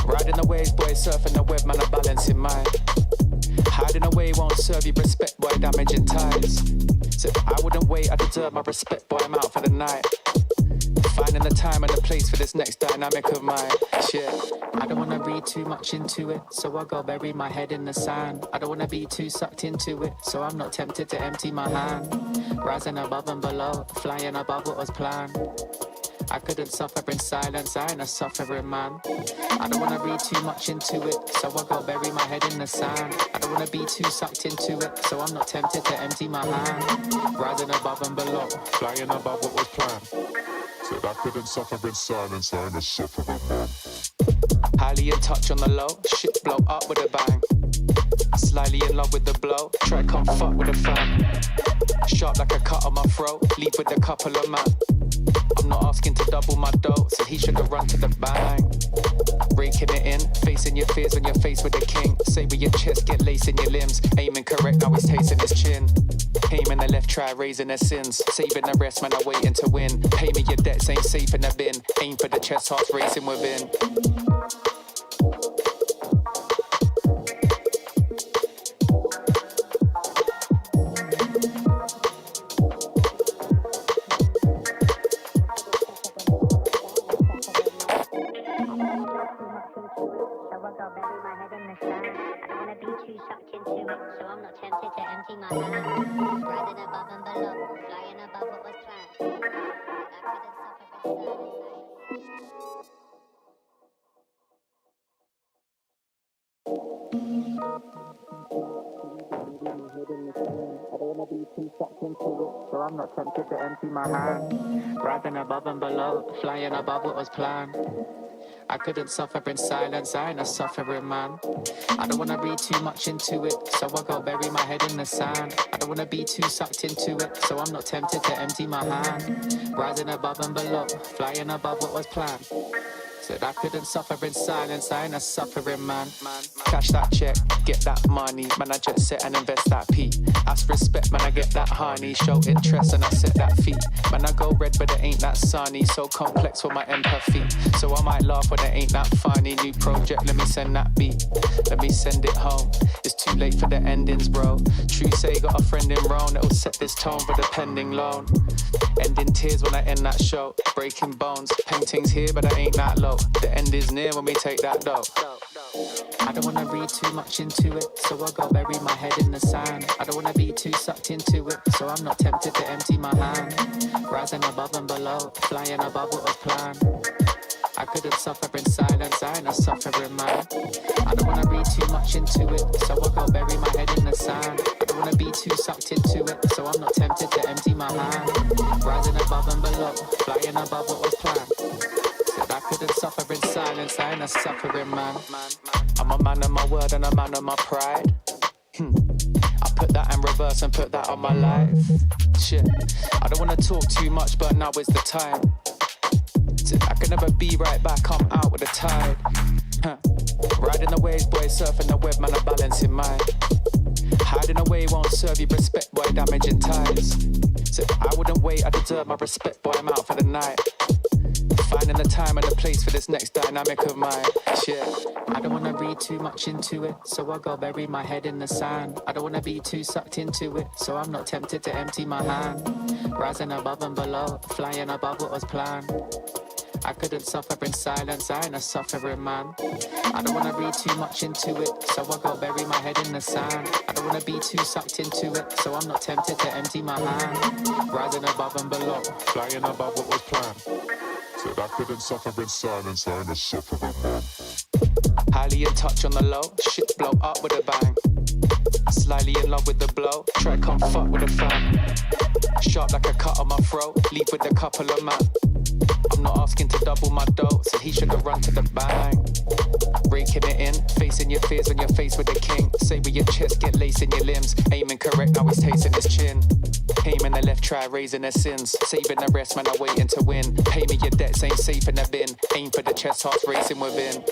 Riding the waves, boy, surfing the web, man, I'm balancing mine. Hiding away won't serve you respect, boy, damaging ties. So I wouldn't wait, I deserve my respect, boy, I'm out for the night. Finding the time and the place for this next dynamic of mine. Shit, I don't wanna read too much into it, so I go bury my head in the sand. I don't wanna be too sucked into it, so I'm not tempted to empty my hand. Rising above and below, flying above what was planned. I couldn't suffer in silence, I ain't a suffering man. I don't wanna read too much into it, so I go bury my head in the sand. I don't wanna be too sucked into it, so I'm not tempted to empty my hand. Rising above and below, flying above what was planned. Said I couldn't suffer in silence, I ain't a suffering man. Highly in touch on the low, shit blow up with a bang. Slightly in love with the blow, try come fuck with a fan. Sharp like a cut on my throat, leave with a couple of man. I'm not asking to double my dough, so he should have run to the bang. Raking it in, facing your fears when you're faced with a king. Say with your chest, get lace in your limbs. Aiming correct, now he's tasting his chin. Aiming the left, try raising their sins. Saving the rest, man, I'm waiting to win. Pay me your debts, ain't safe in the bin. Aim for the chest, heart racing within. So I'm not tempted to empty my hand. Rising above and below, flying above what was planned. I couldn't suffer in silence, I ain't a suffering man. I don't wanna read too much into it, so I go bury my head in the sand. I don't wanna be too sucked into it, so I'm not tempted to empty my hand. Rising above and below, flying above what was planned. Said I couldn't suffer in silence, I ain't a suffering man. Cash that check, get that money, man I jet set and invest that P. Ask respect, man I get that honey, show interest and I set that fee. Man I go red but it ain't that sunny, so complex for my empathy. So I might laugh but it ain't that funny. New project, let me send that beat, let me send it home. It's too late for the endings bro. True say got a friend in Rome that'll set this tone for the pending loan. Ending tears when I end that show, breaking bones, paintings here but I ain't that low. The end is near when we take that dough. I don't wanna read too much into it, so I go bury my head in the sand. I don't wanna be too sucked into it, so I'm not tempted to empty my hand. Rising above and below, flying above what was planned. I couldn't suffer in silence, I ain't a suffering man. I don't wanna read too much into it, so I go bury my head in the sand. I don't wanna be too sucked into it, so I'm not tempted to empty my hand. Rising above and below, flying above what was planned. Said I couldn't couldn't suffer in silence, I ain't a suffering man. I'm a man of my word and a man of my pride. I put that in reverse and put that on my life. Shit, I don't wanna talk too much, but now is the time. I can never be right back, I'm out with the tide. Riding the waves, boy, surfing the web, man, I'm balancing mine. Hiding away won't serve you respect, boy, damaging ties. So I wouldn't wait, I deserve my respect, boy, I'm out for the night. Finding the time and the place for this next dynamic of mine. Shit, I don't wanna read too much into it, so I go bury my head in the sand. I don't wanna be too sucked into it, so I'm not tempted to empty my hand. Rising above and below, flying above what was planned. I couldn't suffer in silence, I ain't a suffering man. I don't wanna read too much into it, so I go bury my head in the sand. I don't wanna be too sucked into it, so I'm not tempted to empty my hand. Rising above and below, Flying above what was planned. Said I couldn't suffer in silence, I ain't a suffering man. highly in touch on the low, shit blow up with a bang. Slightly in love with the blow, try come fuck with a fan. Sharp like a cut on my throat, leave with a couple of man. I'm not asking to double my dough, so he should have run to the bang. Breaking it in, facing your fears when you're faced with the king. Say with your chest, get lace in your limbs. Aiming correct, now he's tasting his chin. Aiming the left, try raising their sins. Saving the rest, man, I'm waiting to win. Pay me your debts, ain't safe in the bin. Aim for the chest, hearts racing within.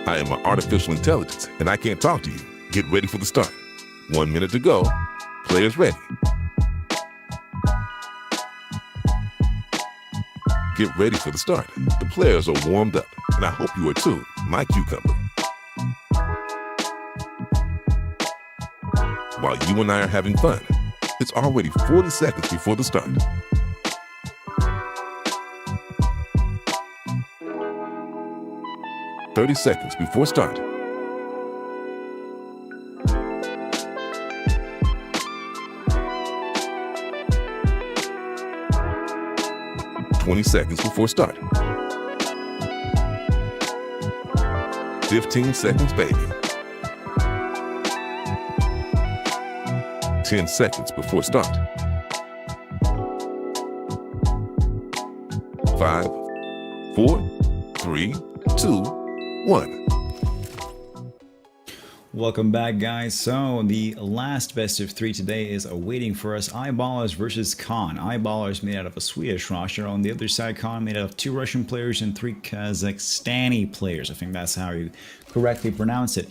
I am an artificial intelligence, and I can't talk to you. Get ready for the start. 1 minute to go. Players ready. Get ready for the start. The players are warmed up, and I hope you are too, my cucumber. While you and I are having fun, it's already 40 seconds before the start. "30 seconds before start. "20 seconds before start. 15 seconds, baby. 10 seconds before start. 5, 4, 3, 2, 1. Welcome back, guys. So the last best of 3 today is awaiting for us. Eyeballers versus Khan. Eyeballers made out of a Swedish roster. On the other side, Khan made out of 2 Russian players and 3 Kazakhstani players. I think that's how you correctly pronounce it.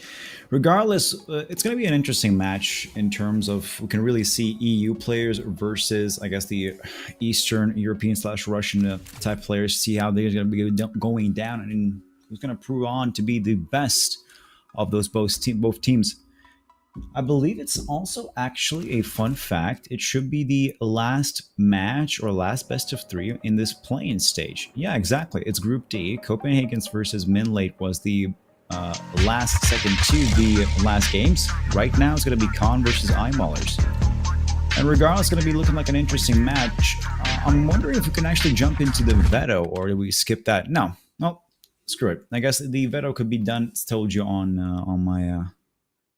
Regardless, it's going to be an interesting match in terms of we can really see EU players versus, I guess, the Eastern European / Russian type players. See how they're going to be going down and who's going to prove on to be the best of those both teams. I believe it's also actually a fun fact. It should be the last match or last best of 3 in this play-in stage. Yeah, exactly. It's Group D. Copenhagen's versus Minlate was the last second to the last games. Right now, it's going to be Khan versus Eyeballers. And regardless, it's going to be looking like an interesting match. I'm wondering if we can actually jump into the veto, or do we skip that? No, screw it. I guess the veto could be done. Told you on my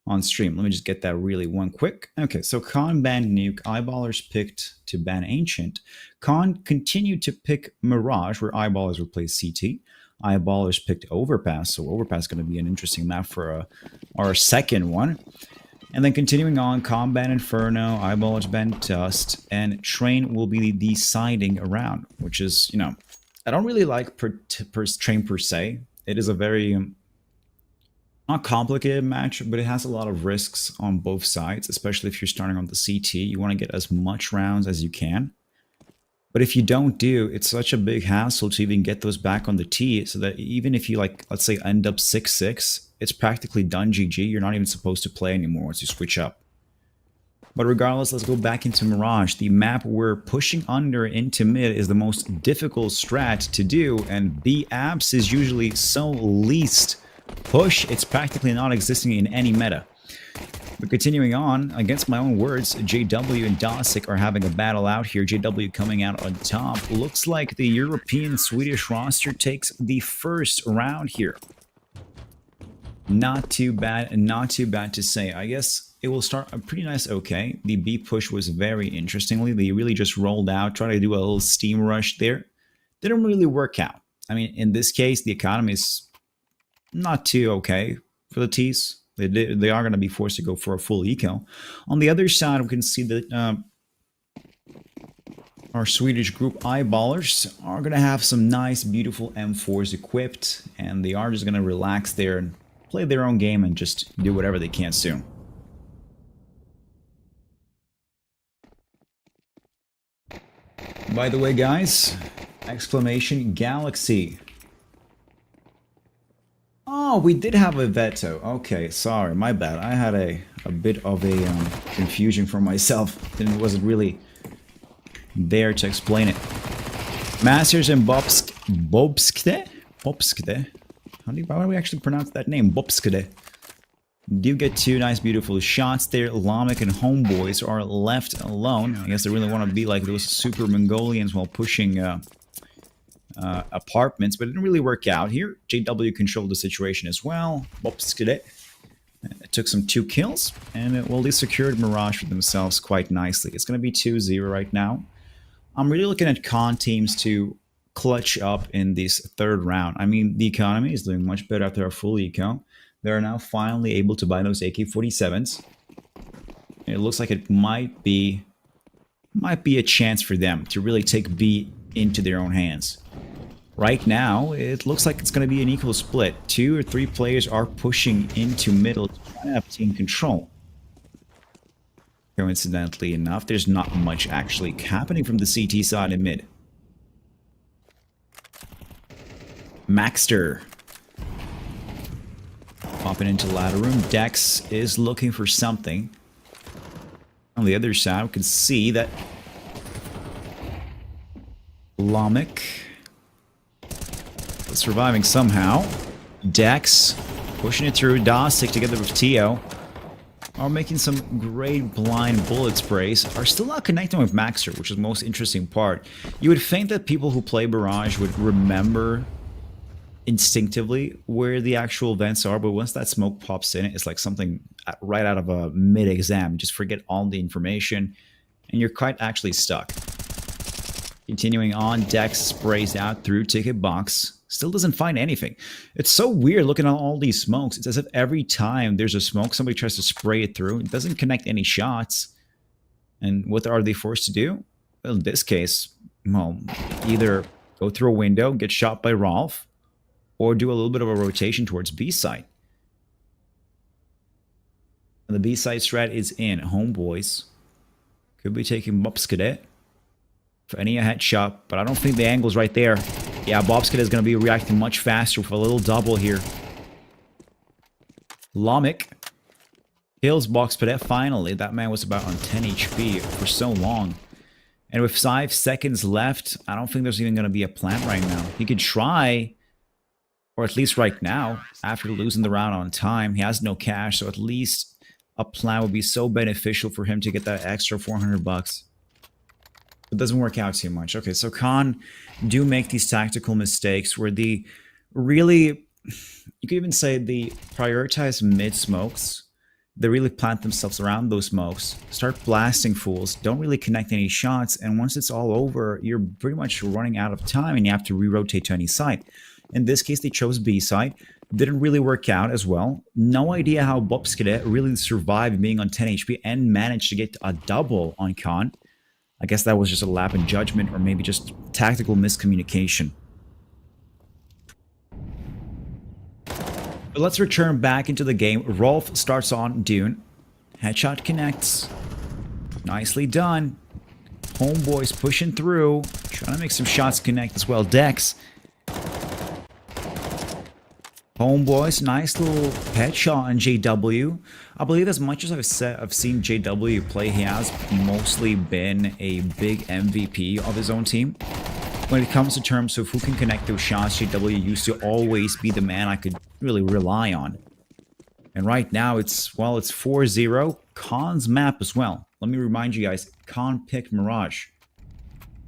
on stream. Let me just get that really one quick. Okay, so Khan banned Nuke. Eyeballers picked to ban Ancient. Khan continued to pick Mirage, where Eyeballers replaced CT. Eyeballers picked Overpass, so Overpass is going to be an interesting map for our second one. And then continuing on, Khan banned Inferno, Eyeballers banned Dust, and Train will be the deciding round, which is, you know, I don't really like Train per se. It is a very not complicated match, but it has a lot of risks on both sides, especially if you're starting on the CT. You want to get as much rounds as you can. But if you don't do, it's such a big hassle to even get those back on the T, so that even if you, like, let's say end up 6-6, it's practically done GG. You're not even supposed to play anymore once you switch up. But regardless, let's go back into Mirage. The map we're pushing under into mid is the most difficult strat to do, and B apps is usually so least push, it's practically not existing in any meta. But continuing on, against my own words, JW and Dosic are having a battle out here. JW coming out on top. Looks like the European Swedish roster takes the first round here. Not too bad, and not too bad to say. I guess it will start a pretty nice okay. The B push was very interestingly. They really just rolled out, tried to do a little steam rush there. Didn't really work out. I mean, in this case, the economy is not too okay for the T's. They are going to be forced to go for a full eco. On the other side, we can see that our Swedish group Eyeballers are going to have some nice, beautiful M4s equipped, and they are just going to relax there and play their own game and just do whatever they can soon. By the way, guys, exclamation Galaxy. Oh, we did have a veto. Okay, sorry, my bad. I had a bit of a confusion for myself. It wasn't really there to explain it. Masters and Bobskde? How do we actually pronounce that name? Bobskde. Do get 2 nice, beautiful shots there. Lamek and Homeboys are left alone. I guess they really want to be like those super Mongolians while pushing apartments, but it didn't really work out here. JW controlled the situation as well. Bobskde took some 2 kills, and well, they secured Mirage for themselves quite nicely. It's going to be 2-0 right now. I'm really looking at Khan teams to clutch up in this third round. I mean, the economy is doing much better after a full eco. They're now finally able to buy those AK-47s. It looks like it might be a chance for them to really take B into their own hands. Right now, it looks like it's going to be an equal split. 2 or 3 players are pushing into middle to try to have team control. Coincidentally enough, there's not much actually happening from the CT side in mid. Maxter popping into ladder room. Dex is looking for something. On the other side, we can see that Lamek is surviving somehow. Dex pushing it through. Dosik together with Tio are making some great blind bullet sprays. Are still not connecting with Maxter, which is the most interesting part. You would think that people who play Barrage would remember instinctively where the actual vents are, but once that smoke pops in, it's like something right out of a mid-exam. You just forget all the information, and you're quite actually stuck. Continuing on, Dex sprays out through ticket box. Still doesn't find anything. It's so weird looking at all these smokes. It's as if every time there's a smoke, somebody tries to spray it through. It doesn't connect any shots. And what are they forced to do? Well, in this case, well, either go through a window, get shot by Rolf, or do a little bit of a rotation towards B site. And the B site strat is in. Homeboys could be taking Bob's Cadet for any headshot, but I don't think the angle's right there. Yeah, Bob's Cadet is going to be reacting much faster with a little double here. Lamek kills Box Cadet finally. That man was about on 10 HP for so long. And with 5 seconds left, I don't think there's even going to be a plant right now. He could try, or at least right now, after losing the round on time. He has no cash, so at least a plant would be so beneficial for him to get that extra 400 bucks. It doesn't work out too much. Okay, so Khan do make these tactical mistakes where the really, you could even say the prioritize mid smokes. They really plant themselves around those smokes, start blasting fools, don't really connect any shots, and once it's all over, you're pretty much running out of time and you have to re-rotate to any site. In this case, they chose B site. Didn't really work out as well. No idea how Bobskade really survived being on 10 HP and managed to get a double on Khan. I guess that was just a lap in judgment or maybe just tactical miscommunication. But let's return back into the game. Rolf starts on Dune. Headshot connects. Nicely done. Homeboys pushing through. Trying to make some shots connect as well. Dex. Homeboys, nice little headshot on JW. I believe as much as I've seen JW play, he has mostly been a big MVP of his own team. When it comes to terms of who can connect those shots, JW used to always be the man I could really rely on. And right now, it's 4-0. Khan's map as well. Let me remind you guys, Khan picked Mirage.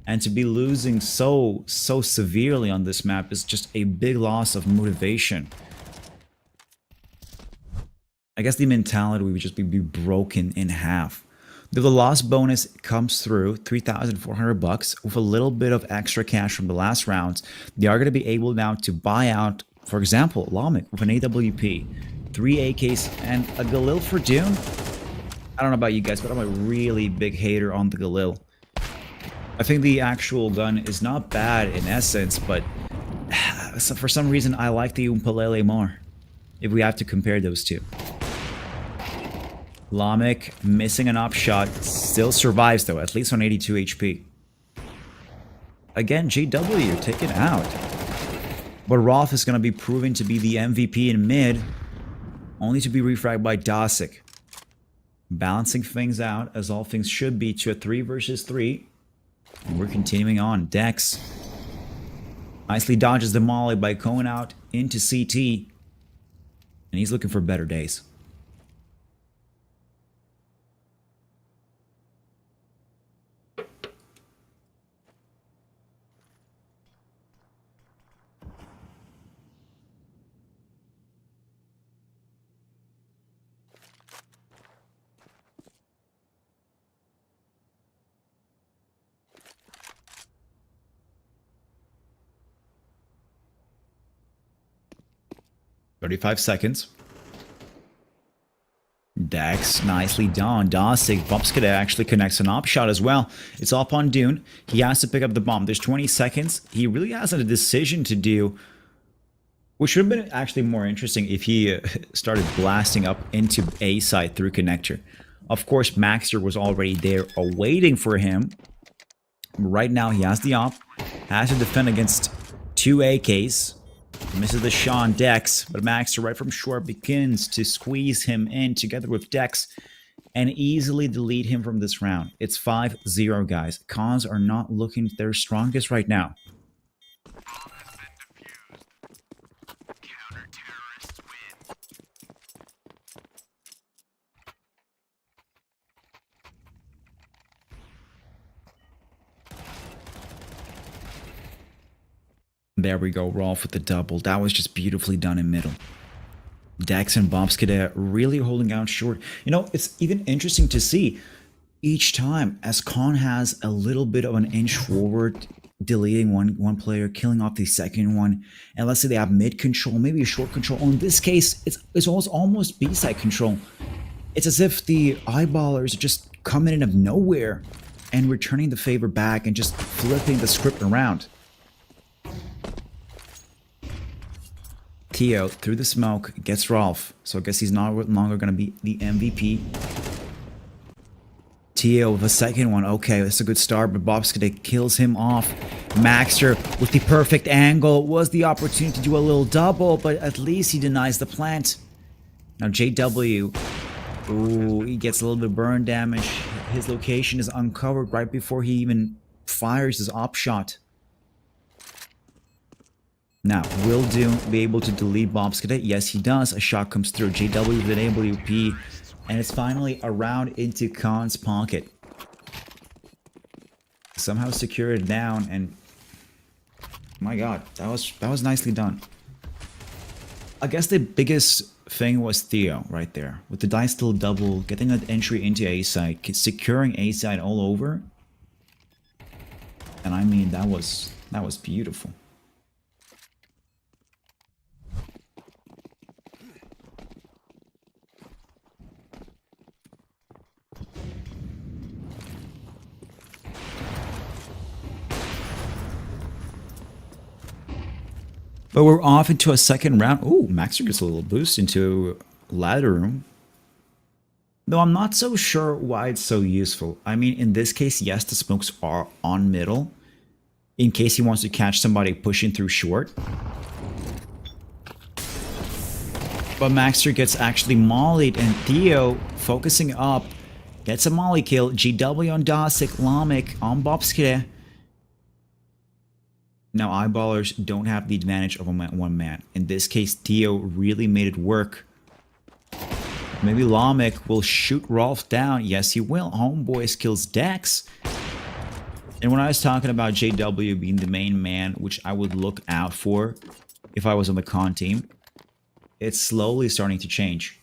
And to be losing so severely on this map is just a big loss of motivation. I guess the mentality would just be broken in half. The loss bonus comes through, 3,400 bucks, with a little bit of extra cash from the last rounds. They are going to be able now to buy out, for example, Lamek with an AWP, 3 AKs, and a Galil for Dune. I don't know about you guys, but I'm a really big hater on the Galil. I think the actual gun is not bad in essence, but for some reason I like the Umpalele more, if we have to compare those two. Lamek missing an up shot, still survives though, at least on 82 HP. Again, JW taken out. But Rolf is going to be proven to be the MVP in mid, only to be refragged by Dosik. Balancing things out, as all things should be, to a 3 versus 3. And we're continuing on. Dex nicely dodges the molly by going out into CT. And he's looking for better days. $35 seconds. Dex, nicely done. Dosig, Bobskid actually connects an op shot as well. It's up on Dune. He has to pick up the bomb. There's 20 seconds. He really has a decision to do, which would have been actually more interesting if he started blasting up into A side through connector. Of course, Maxter was already there awaiting for him. Right now, he has the op, has to defend against 2 AKs. Misses the shot on Dex, but Maxter right from short begins to squeeze him in together with Dex and easily delete him from this round. It's 5-0, guys. Cons are not looking their strongest right now. There we go, Rolf with the double. That was just beautifully done in middle. Dex and Bobskid really holding out short. You know, it's even interesting to see each time as Con has a little bit of an inch forward, deleting one player, killing off the second one, and let's say they have mid control, maybe a short control. In this case, it's almost B-side control. It's as if the eyeballers are just coming in out of nowhere and returning the favor back and just flipping the script around. Tio through the smoke gets Rolf, so I guess he's not longer going to be the MVP. Tio with a second one. Okay, that's a good start, but Bobskid kills him off. Maxter with the perfect angle was the opportunity to do a little double, but at least he denies the plant. Now JW, ooh, he gets a little bit of burn damage. His location is uncovered right before he even fires his op shot. Now, will Doom be able to delete Bobskid? Yes, he does. A shot comes through. JW with an AWP, and it's finally around into Khan's pocket. Somehow secure it down, and my God, that was nicely done. I guess the biggest thing was Theo right there with the dice still double, getting that entry into A side, securing A side all over, and I mean that was beautiful. But we're off into a second round. Ooh, Maxter gets a little boost into ladder room. Though I'm not so sure why it's so useful. I mean, in this case, yes, the smokes are on middle. In case he wants to catch somebody pushing through short. But Maxter gets actually mollied, and Theo, focusing up, gets a molly kill. GW on Dosik, Lamek on Bobskid. Now, eyeballers don't have the advantage of one man. In this case, Theo really made it work. Maybe Lamek will shoot Rolf down. Yes, he will. Homeboy kills Dex. And when I was talking about JW being the main man, which I would look out for if I was on the con team, it's slowly starting to change.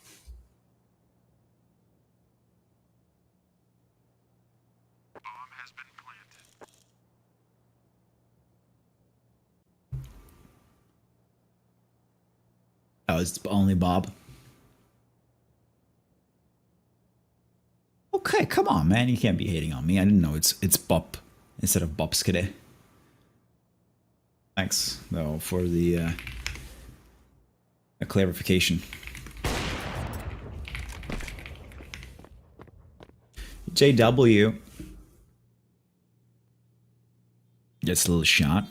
Oh, it's only Bob. Okay, come on, man. You can't be hating on me. I didn't know it's Bob instead of Bobskid. Thanks, though, for the a clarification. JW gets a little shot.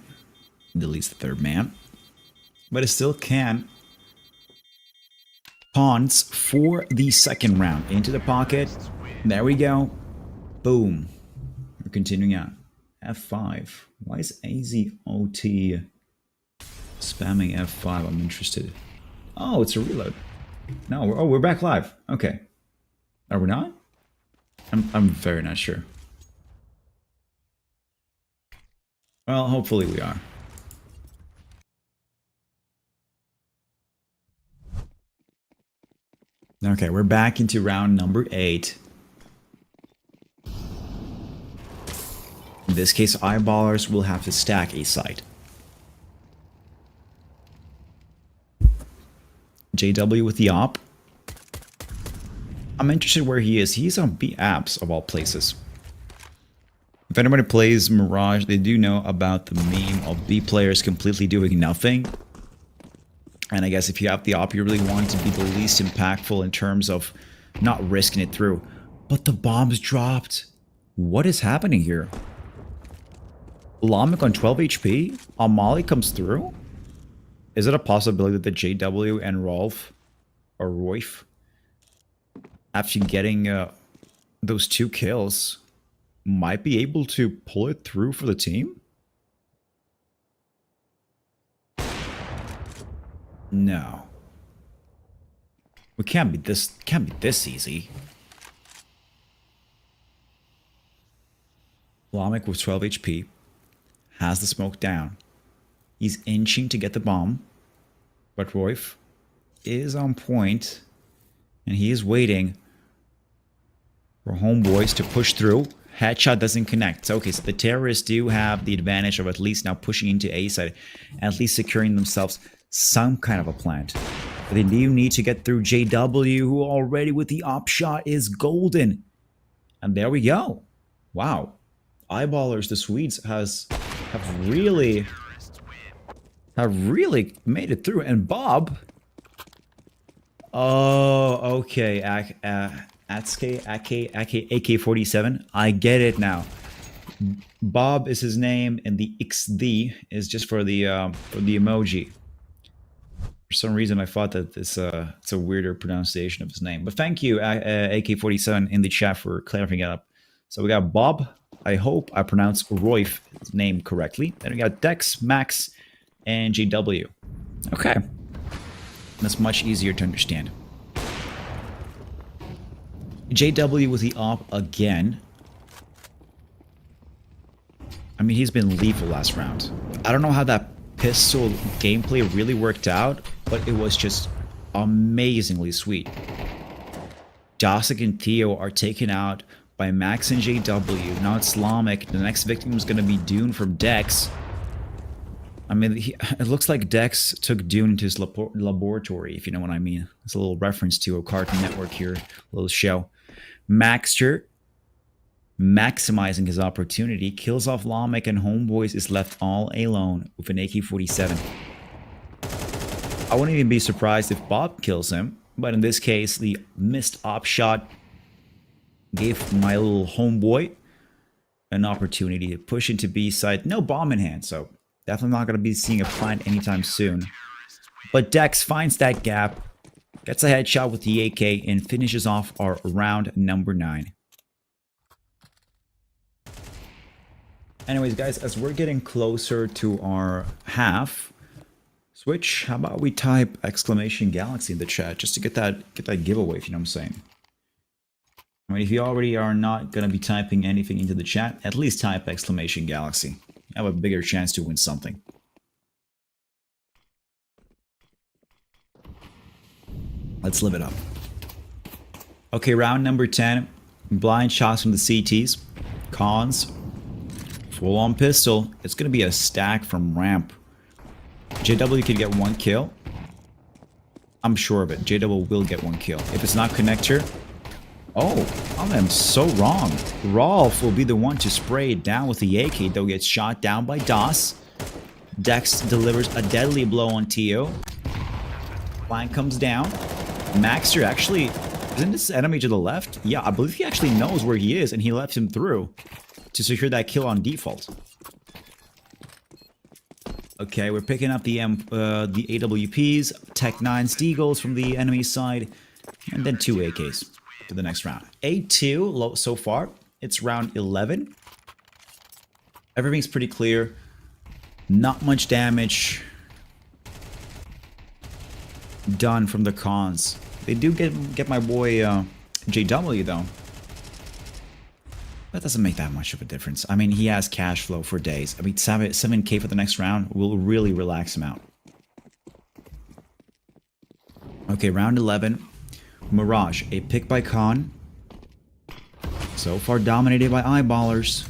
Deletes the third man. But it still can. Pawns for the second round. Into the pocket. There we go. Boom. We're continuing on. F5. Why is AZOT spamming F5? I'm interested. Oh, it's a reload. No, we're back live. Okay. Are we not? I'm very not sure. Well, hopefully we are. Okay, we're back into round number 8. In this case, eyeballers will have to stack a side. JW with the op. I'm interested where he is. He's on B apps of all places. If anybody plays Mirage, they do know about the meme of B players completely doing nothing. And I guess if you have the op, you really want to be the least impactful in terms of not risking it through. But the bombs dropped. What is happening here? Lamek on 12 HP? Amali comes through? Is it a possibility that the JW and Rolf, or Roif, after getting those 2 kills, might be able to pull it through for the team? No. It can't be this easy. Lamek with 12 HP has the smoke down. He's inching to get the bomb, but Roif is on point, and he is waiting for homeboys to push through. Headshot doesn't connect. Okay, so the terrorists do have the advantage of at least now pushing into A side, at least securing themselves some kind of a plant. But they do need to get through JW, who already with the op shot is golden. And there we go. Wow. Eyeballers, the Swedes, have really made it through. And Bob... Oh, okay. AK-47. I get it now. Bob is his name, and the XD is just for the emoji. For some reason, I thought that it's a weirder pronunciation of his name. But thank you, AK-47, in the chat for clarifying it up. So we got Bob. I hope I pronounced Roif's name correctly. Then we got Dex, Max, and JW. Okay. That's much easier to understand. JW with the op again. I mean, he's been lethal last round. I don't know how that pistol gameplay really worked out, but it was just amazingly sweet. Dosik and Theo are taken out by Max and JW. Now it's Lamek. The next victim is going to be Dune from Dex. I mean, it looks like Dex took Dune into his laboratory, if you know what I mean. It's a little reference to a Cartoon Network here, a little show. Maxter, maximizing his opportunity, kills off Lamek, and Homeboys is left all alone with an AK-47. I wouldn't even be surprised if Bob kills him, but in this case, the missed op shot gave my little homeboy an opportunity to push into B side. No bomb in hand, so definitely not going to be seeing a plant anytime soon. But Dex finds that gap, gets a headshot with the AK, and finishes off our round number 9. Anyways, guys, as we're getting closer to our half, Switch, how about we type !Galaxy in the chat just to get that giveaway, if you know what I'm saying. I mean, if you already are not going to be typing anything into the chat, at least type !Galaxy. You have a bigger chance to win something. Let's live it up. Okay, round number 10. Blind shots from the CTs. Cons. Full on pistol. It's going to be a stack from ramp. JW could get 1 kill. I'm sure of it. JW will get 1 kill. If it's not connector... Oh, I am so wrong. Rolf will be the one to spray it down with the AK, though gets shot down by DOS. Dex delivers a deadly blow on Tio. Flank comes down. Maxter actually... Isn't this enemy to the left? Yeah, I believe he actually knows where he is, and he left him through to secure that kill on default. Okay, we're picking up the AWPs, Tech 9s, Deagles from the enemy side, and then 2 AKs to the next round. 8-2 low so far. It's round 11. Everything's pretty clear. Not much damage done from the cons. They do get my boy JW though. That doesn't make that much of a difference. I mean, he has cash flow for days. I mean, 7K for the next round will really relax him out. Okay, round 11. Mirage, a pick by Con. So far dominated by eyeballers.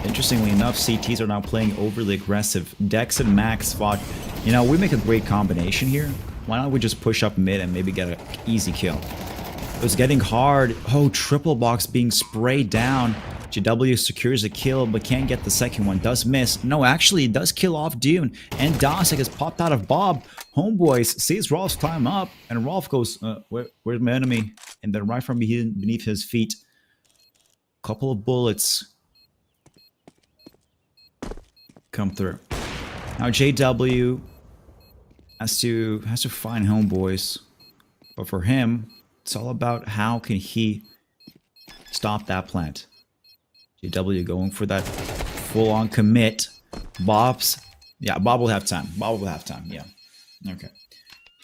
Interestingly enough, CTs are now playing overly aggressive. Dex and Max fought You know, we make a great combination here. Why not we just push up mid and maybe get an easy kill? It was getting hard. Oh, triple box being sprayed down. GW secures a kill, but can't get the second one. Does miss. No, actually, it does kill off Dune. And Dosek has popped out of Bob. Homeboys sees Rolf climb up, and Rolf goes, where's my enemy? And then right from beneath his feet, couple of bullets come through. Now JW has to find Homeboys, but for him, it's all about how can he stop that plant. JW going for that full-on commit. Bob will have time. Bob will have time. Yeah. Okay.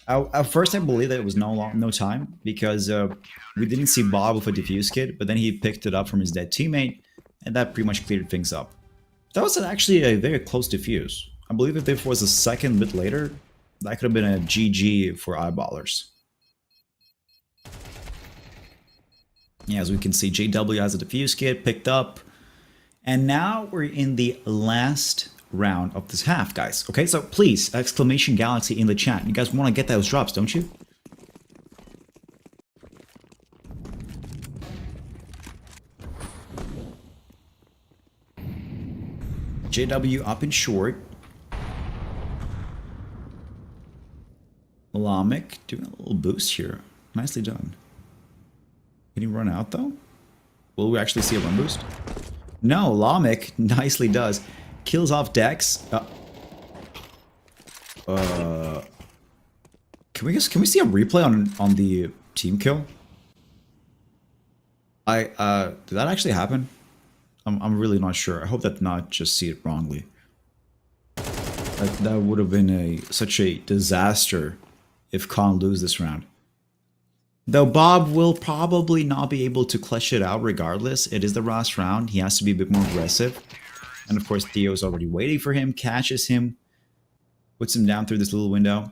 At first, I believed that it was no time because we didn't see Bob with a defuse kit, but then he picked it up from his dead teammate, and that pretty much cleared things up. That was actually a very close defuse. I believe if it was a second bit later, that could have been a GG for eyeballers. Yeah, as we can see, JW has a defuse kit picked up. And now we're in the last round of this half, guys. Okay, so please, exclamation galaxy in the chat. You guys want to get those drops, don't you? JW up in short. Lamek doing a little boost here. Nicely done. Can he run out though? Will we actually see a run boost? No, Lamek nicely does. Kills off Dex. Can we see a replay on the team kill? Did that actually happen? I'm really not sure. I hope that not just see it wrongly. That would have been such a disaster if Khan lose this round. Though Bob will probably not be able to clutch it out regardless. It is the last round. He has to be a bit more aggressive. And of course, Theo's already waiting for him, catches him, puts him down through this little window.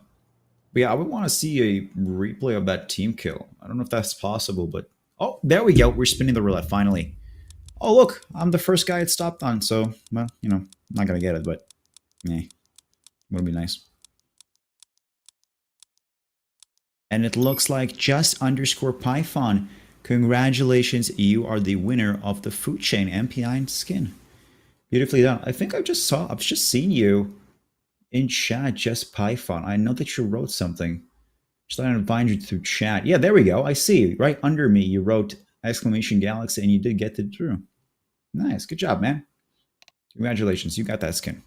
But yeah, I would want to see a replay of that team kill. I don't know if that's possible, but... Oh, there we go. We're spinning the roulette, finally. Oh, look. I'm the first guy it stopped on, so... Well, you know, I'm not going to get it, but... Yeah. Would be nice. And it looks like just_Python. Congratulations, you are the winner of the Food Chain MP9 skin. Beautifully done. I think I've just seen you in chat, just Python. I know that you wrote something. Just thought I'd invite you through chat. Yeah, there we go. I see. Right under me, you wrote exclamation galaxy, and you did get it through. Nice. Good job, man. Congratulations. You got that skin.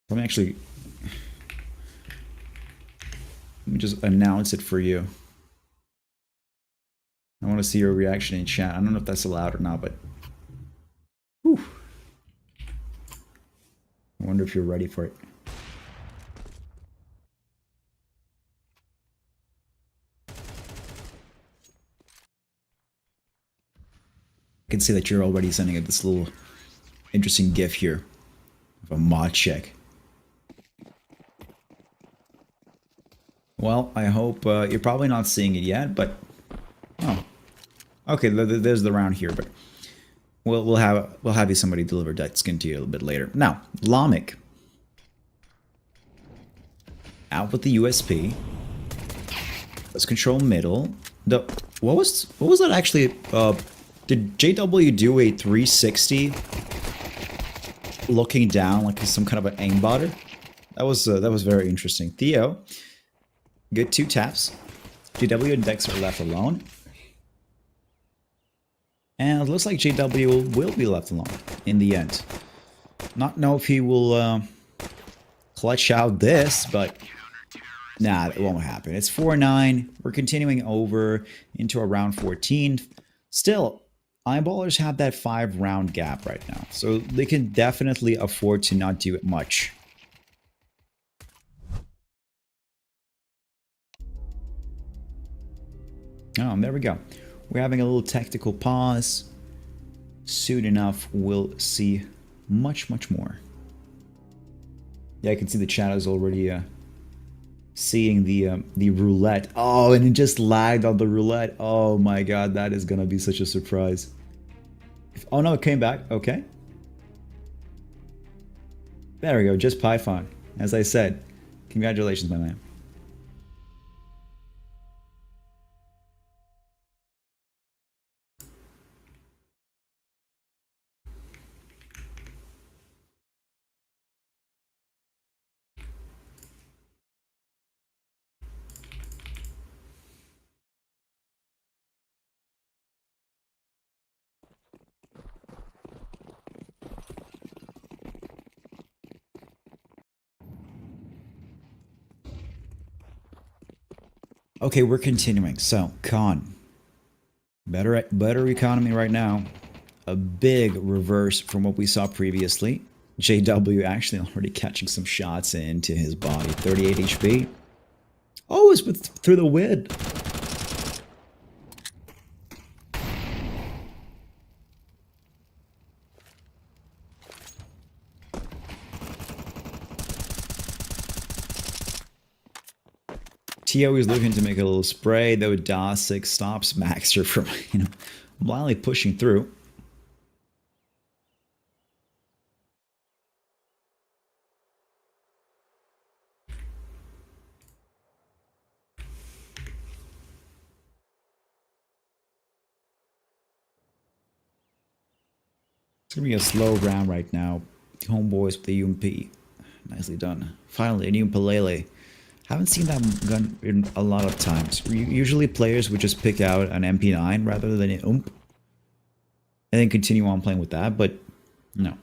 Let me just announce it for you. I want to see your reaction in chat. I don't know if that's allowed or not, but... Whew. I wonder if you're ready for it. I can see that you're already sending it this little interesting GIF here of a mod check. Well, I hope you're probably not seeing it yet, but oh, okay. There's the round here, but we'll have you somebody deliver that skin to you a little bit later. Now, Lamek out with the USP. Let's control middle. What was that actually? Did JW do a 360 looking down like some kind of an aimbotter? That was very interesting. Theo. Good 2 taps. JW and Dex are left alone. And it looks like JW will be left alone in the end. Not know if he will clutch out this, but nah, it won't happen. It's 4-9. We're continuing over into a round 14. Still, eyeballers have that 5-round gap right now, so they can definitely afford to not do it much. Oh, there we go. We're having a little tactical pause. Soon enough, we'll see much more. Yeah, I can see the chat is already seeing the roulette. Oh, and it just lagged on the roulette. Oh my god, that is gonna be such a surprise. Oh no, it came back. Okay. There we go, just Python. As I said, congratulations, my man. Okay, we're continuing. So, Con. Better economy right now. A big reverse from what we saw previously. JW actually already catching some shots into his body. 38 HP. Oh, it's through the wind. Tio is looking to make a little spray, though Dosick stops Maxer from, blindly pushing through. It's gonna be a slow round right now. Homeboys with the UMP. Nicely done. Finally, a new Palele. Haven't seen that gun in a lot of times. Usually players would just pick out an MP9 rather than an UMP. And then continue on playing with that, but no.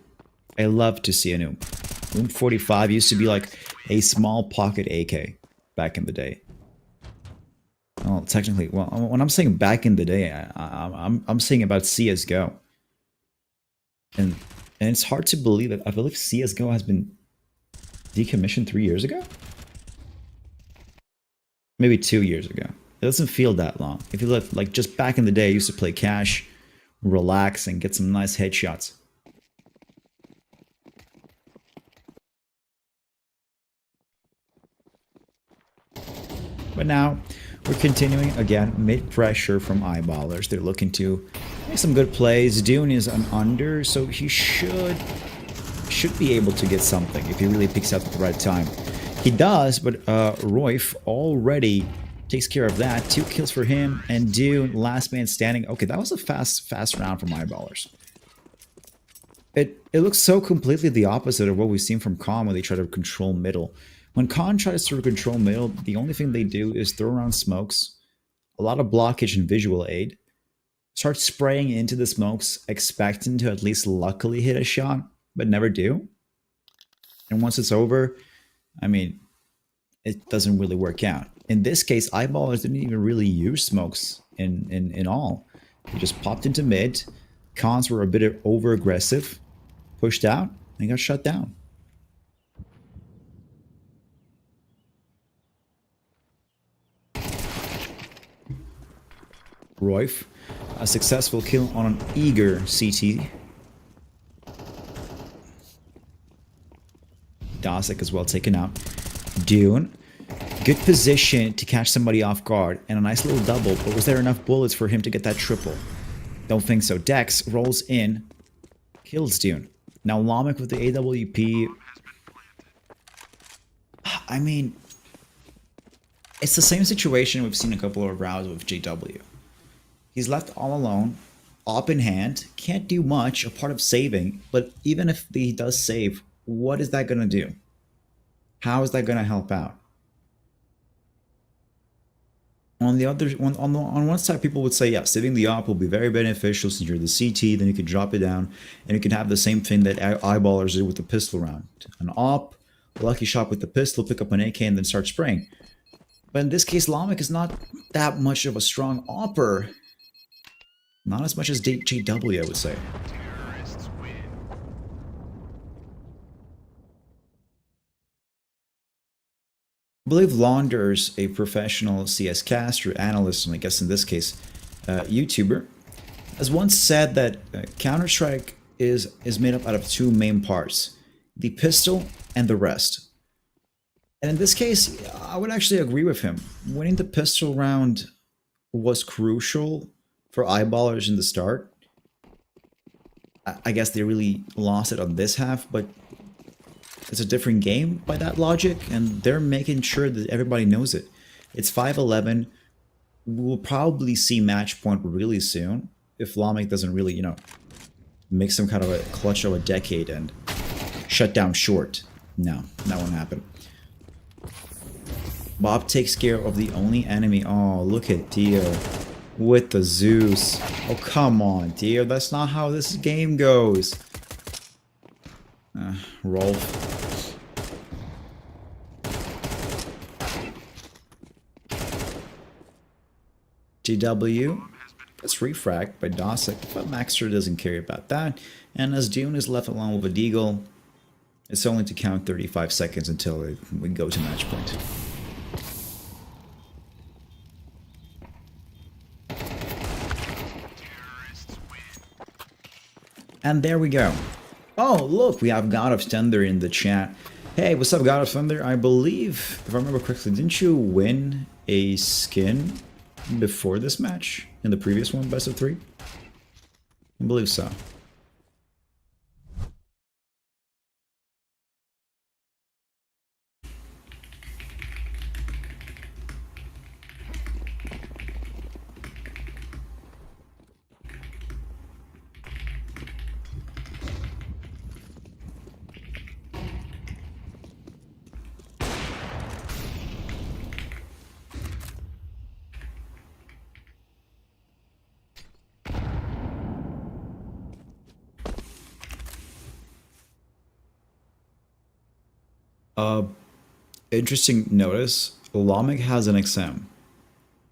I love to see an UMP. UMP 45 used to be like a small pocket AK back in the day. Well, technically, well, when I'm saying back in the day, I'm saying about CSGO. And it's hard to believe that I believe CSGO has been decommissioned 3 years ago? Maybe 2 years ago. It doesn't feel that long. If you look, like, just back in the day, I used to play cash, relax, and get some nice headshots. But now, we're continuing, again, mid-pressure from eyeballers. They're looking to make some good plays. Dune is an under, so he should be able to get something if he really picks up at the right time. He does, but Royf already takes care of that. 2 kills for him, and Dune, last man standing. Okay, that was a fast round from eyeballers. It looks so completely the opposite of what we've seen from Khan when they try to control middle. When Khan tries to control middle, the only thing they do is throw around smokes, a lot of blockage and visual aid, start spraying into the smokes, expecting to at least luckily hit a shot, but never do. And once it's over, I mean, it doesn't really work out. In this case, eyeballers didn't even really use smokes in all. They just popped into mid. Cons were a bit over aggressive, pushed out, and got shut down. Royf, a successful kill on an eager CT. Dosick as well taken out. Dune, good position to catch somebody off guard, and a nice little double, but was there enough bullets for him to get that triple? Don't think so. Dex rolls in, kills Dune. Now Lamek with the AWP. I mean, it's the same situation we've seen a couple of rounds with JW. He's left all alone, op in hand, can't do much, a part of saving, but even if he does save, what is that going to do? How is that going to help out? On the other, on one side, people would say, yeah, saving the op will be very beneficial since you're the CT, then you can drop it down, and you can have the same thing that eyeballers did with the pistol round. An op, a lucky shot with the pistol, pick up an AK, and then start spraying. But in this case, Lamek is not that much of a strong opper. Not as much as JW, I would say. I believe Launders, a professional CS caster, analyst, and I guess in this case, YouTuber, has once said that Counter-Strike is made up out of 2 main parts, the pistol and the rest. And in this case, I would actually agree with him. Winning the pistol round was crucial for eyeballers in the start. I guess they really lost it on this half, but it's a different game by that logic, and they're making sure that everybody knows it. It's 5-11. We'll probably see match point really soon if Lamek doesn't really, make some kind of a clutch of a decade and shut down short. No, that won't happen. Bob takes care of the only enemy. Oh, look at Dio with the Zeus. Oh, come on, Dio. That's not how this game goes. Rolf. GW. That's refract by Dosik, but Maxter doesn't care about that. And as Dune is left alone with a Deagle, it's only to count 35 seconds until we go to match point. And there we go. Oh, look, we have God of Thunder in the chat. Hey, what's up, God of Thunder? I believe, if I remember correctly, didn't you win a skin before this match? In the previous one, best of 3? I believe so. Interesting notice. Lamek has an XM.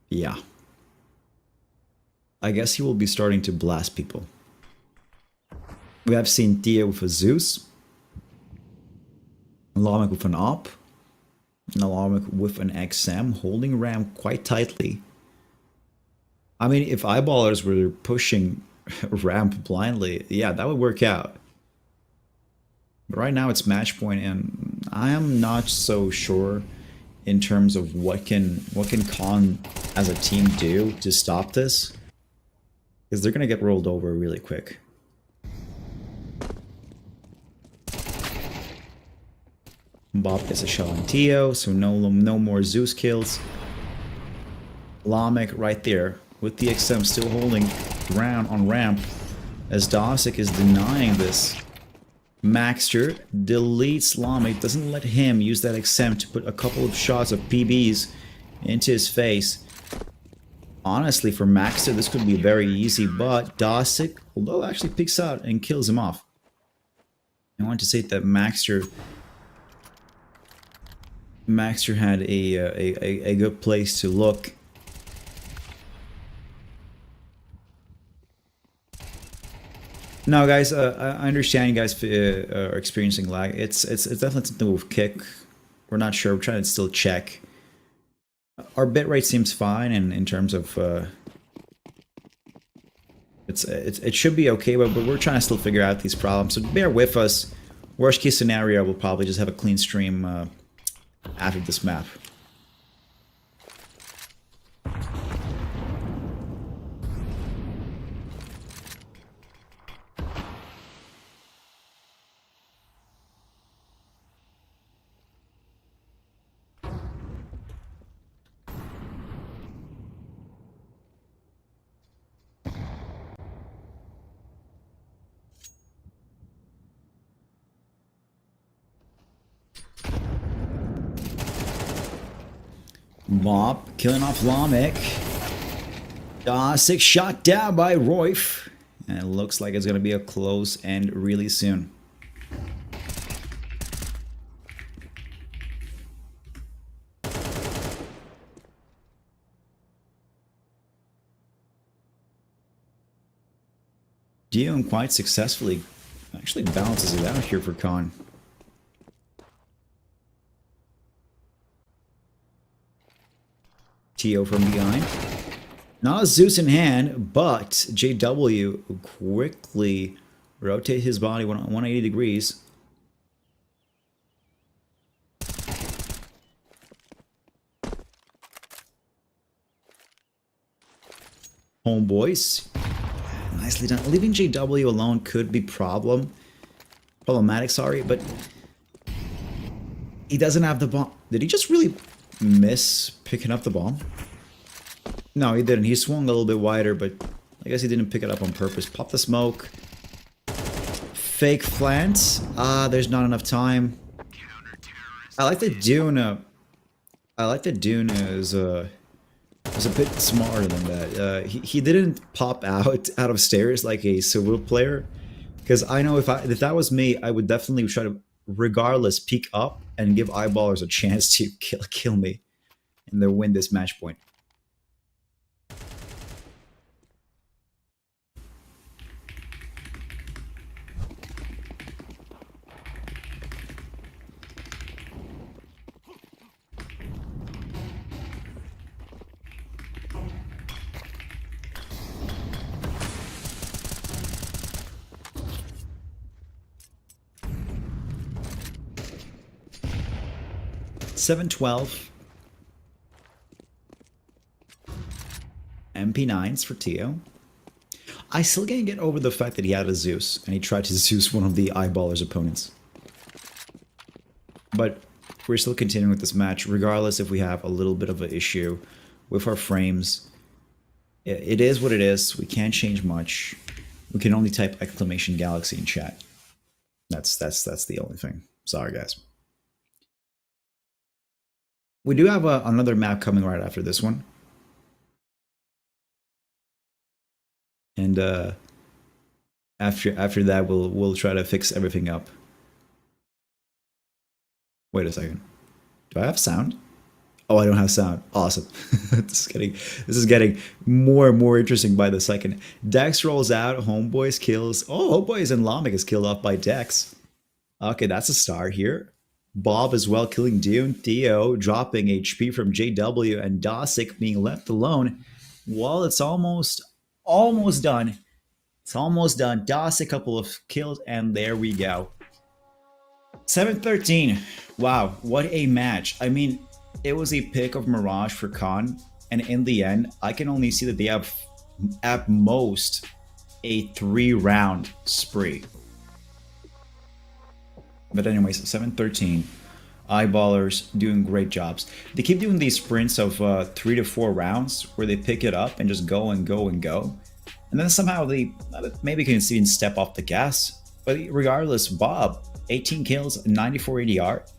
Yeah. I guess he will be starting to blast people. We have seen Tia with a Zeus, Lamek with an Op, and Lamek with an XM, holding Ram quite tightly. I mean, if eyeballers were pushing Ramp blindly, yeah, that would work out. But right now it's match point, and I am not so sure in terms of what can Con as a team do to stop this, because they're gonna get rolled over really quick. Bob gets a shot on Tio, so no more Zeus kills. Lamek right there with the XM still holding ground on ramp as Dosik is denying this. Maxter deletes Lamek, doesn't let him use that XM to put a couple of shots of PBs into his face. Honestly, for Maxter, this could be very easy, but Dosik, although actually picks out and kills him off. I want to say that Maxter had a good place to look. No, guys, I understand you guys are experiencing lag. It's definitely something with Kick. We're not sure. We're trying to still check. Our bitrate seems fine, and in terms of it should be okay, but we're trying to still figure out these problems. So bear with us. Worst case scenario, we'll probably just have a clean stream after this map. Mop killing off Lamek. Dosik shot down by Royf. And it looks like it's going to be a close end really soon. Dion quite successfully actually balances it out here for Khan. Tio from behind. Not a Zeus in hand, but JW quickly rotate his body 180 degrees. Homeboys. Nicely done. Leaving JW alone could be problematic, sorry, but He doesn't have the bomb. Did he just really miss picking up the bomb? No, he didn't. He swung a little bit wider, but I guess he didn't pick it up on purpose. Pop the smoke. Fake flants. Ah, there's not enough time. I like that Dune. I like that Dune is a bit smarter than that. He didn't pop out of stairs like a civil player, because I know if that was me, I would definitely try to, regardless, peek up and give eyeballers a chance to kill me and then win this match point. $7-12. MP9s for Tio. I still can't get over the fact that he had a Zeus, and he tried to Zeus one of the eyeballers' opponents. But we're still continuing with this match, regardless if we have a little bit of an issue with our frames. It is what it is. We can't change much. We can only type exclamation galaxy in chat. That's the only thing. Sorry, guys. We do have another map coming right after this one. And after that, we'll try to fix everything up. Wait a second. Do I have sound? Oh, I don't have sound. Awesome. This is getting more and more interesting by the second. Dex rolls out. Homeboys kills. Oh, Homeboys and Lamek is killed off by Dex. Okay, that's a star here. Bob as well killing Dune. Theo dropping HP from JW, and Dosick being left alone. Well, it's almost done. It's almost done. Dosick, a couple of kills, and there we go. 7-13. Wow, what a match. I mean, it was a pick of Mirage for Khan, and in the end, I can only see that they have at most a 3-round spree. But anyways, 7-13. Eyeballers doing great jobs. They keep doing these sprints of 3 to 4 rounds where they pick it up and just go and go and go. And then somehow they maybe can even step off the gas. But regardless, Bob, 18 kills, 94 ADR.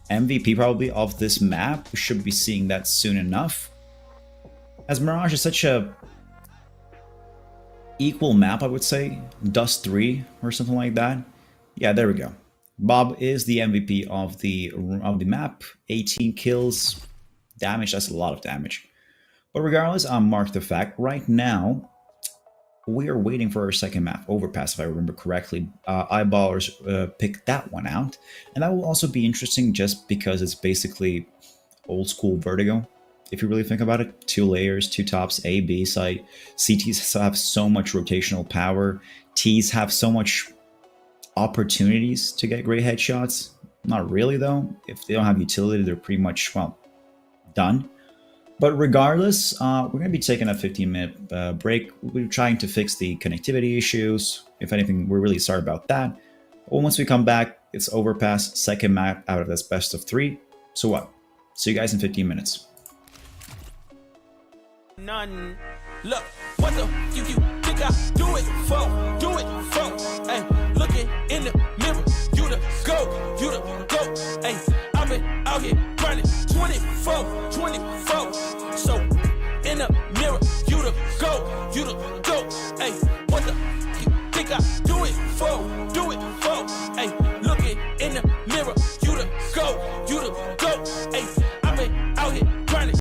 MVP probably of this map. We should be seeing that soon enough. As Mirage is such a equal map, I would say. Dust 3 or something like that. Yeah, there we go. Bob is the MVP of the map. 18 kills, damage. That's a lot of damage. But regardless, mark the fact. Right now, we are waiting for our second map, Overpass, if I remember correctly. Eyeballers picked that one out, and that will also be interesting just because it's basically old school Vertigo. If you really think about it, 2 layers, 2 tops, A, B side. CTs have so much rotational power. Ts have so much opportunities to get great headshots. Not really though. If they don't have utility, they're pretty much, well, done. But regardless, we're going to be taking a 15-minute break. We're trying to fix the connectivity issues. If anything, we're really sorry about that. But once we come back, it's Overpass, second map out of this best of 3. So what? See you guys in 15 minutes. None. Look, what the you think I do it for? Do it for? Hey, looking in the mirror, you the go. Hey, I've been out here grinding 24. So in the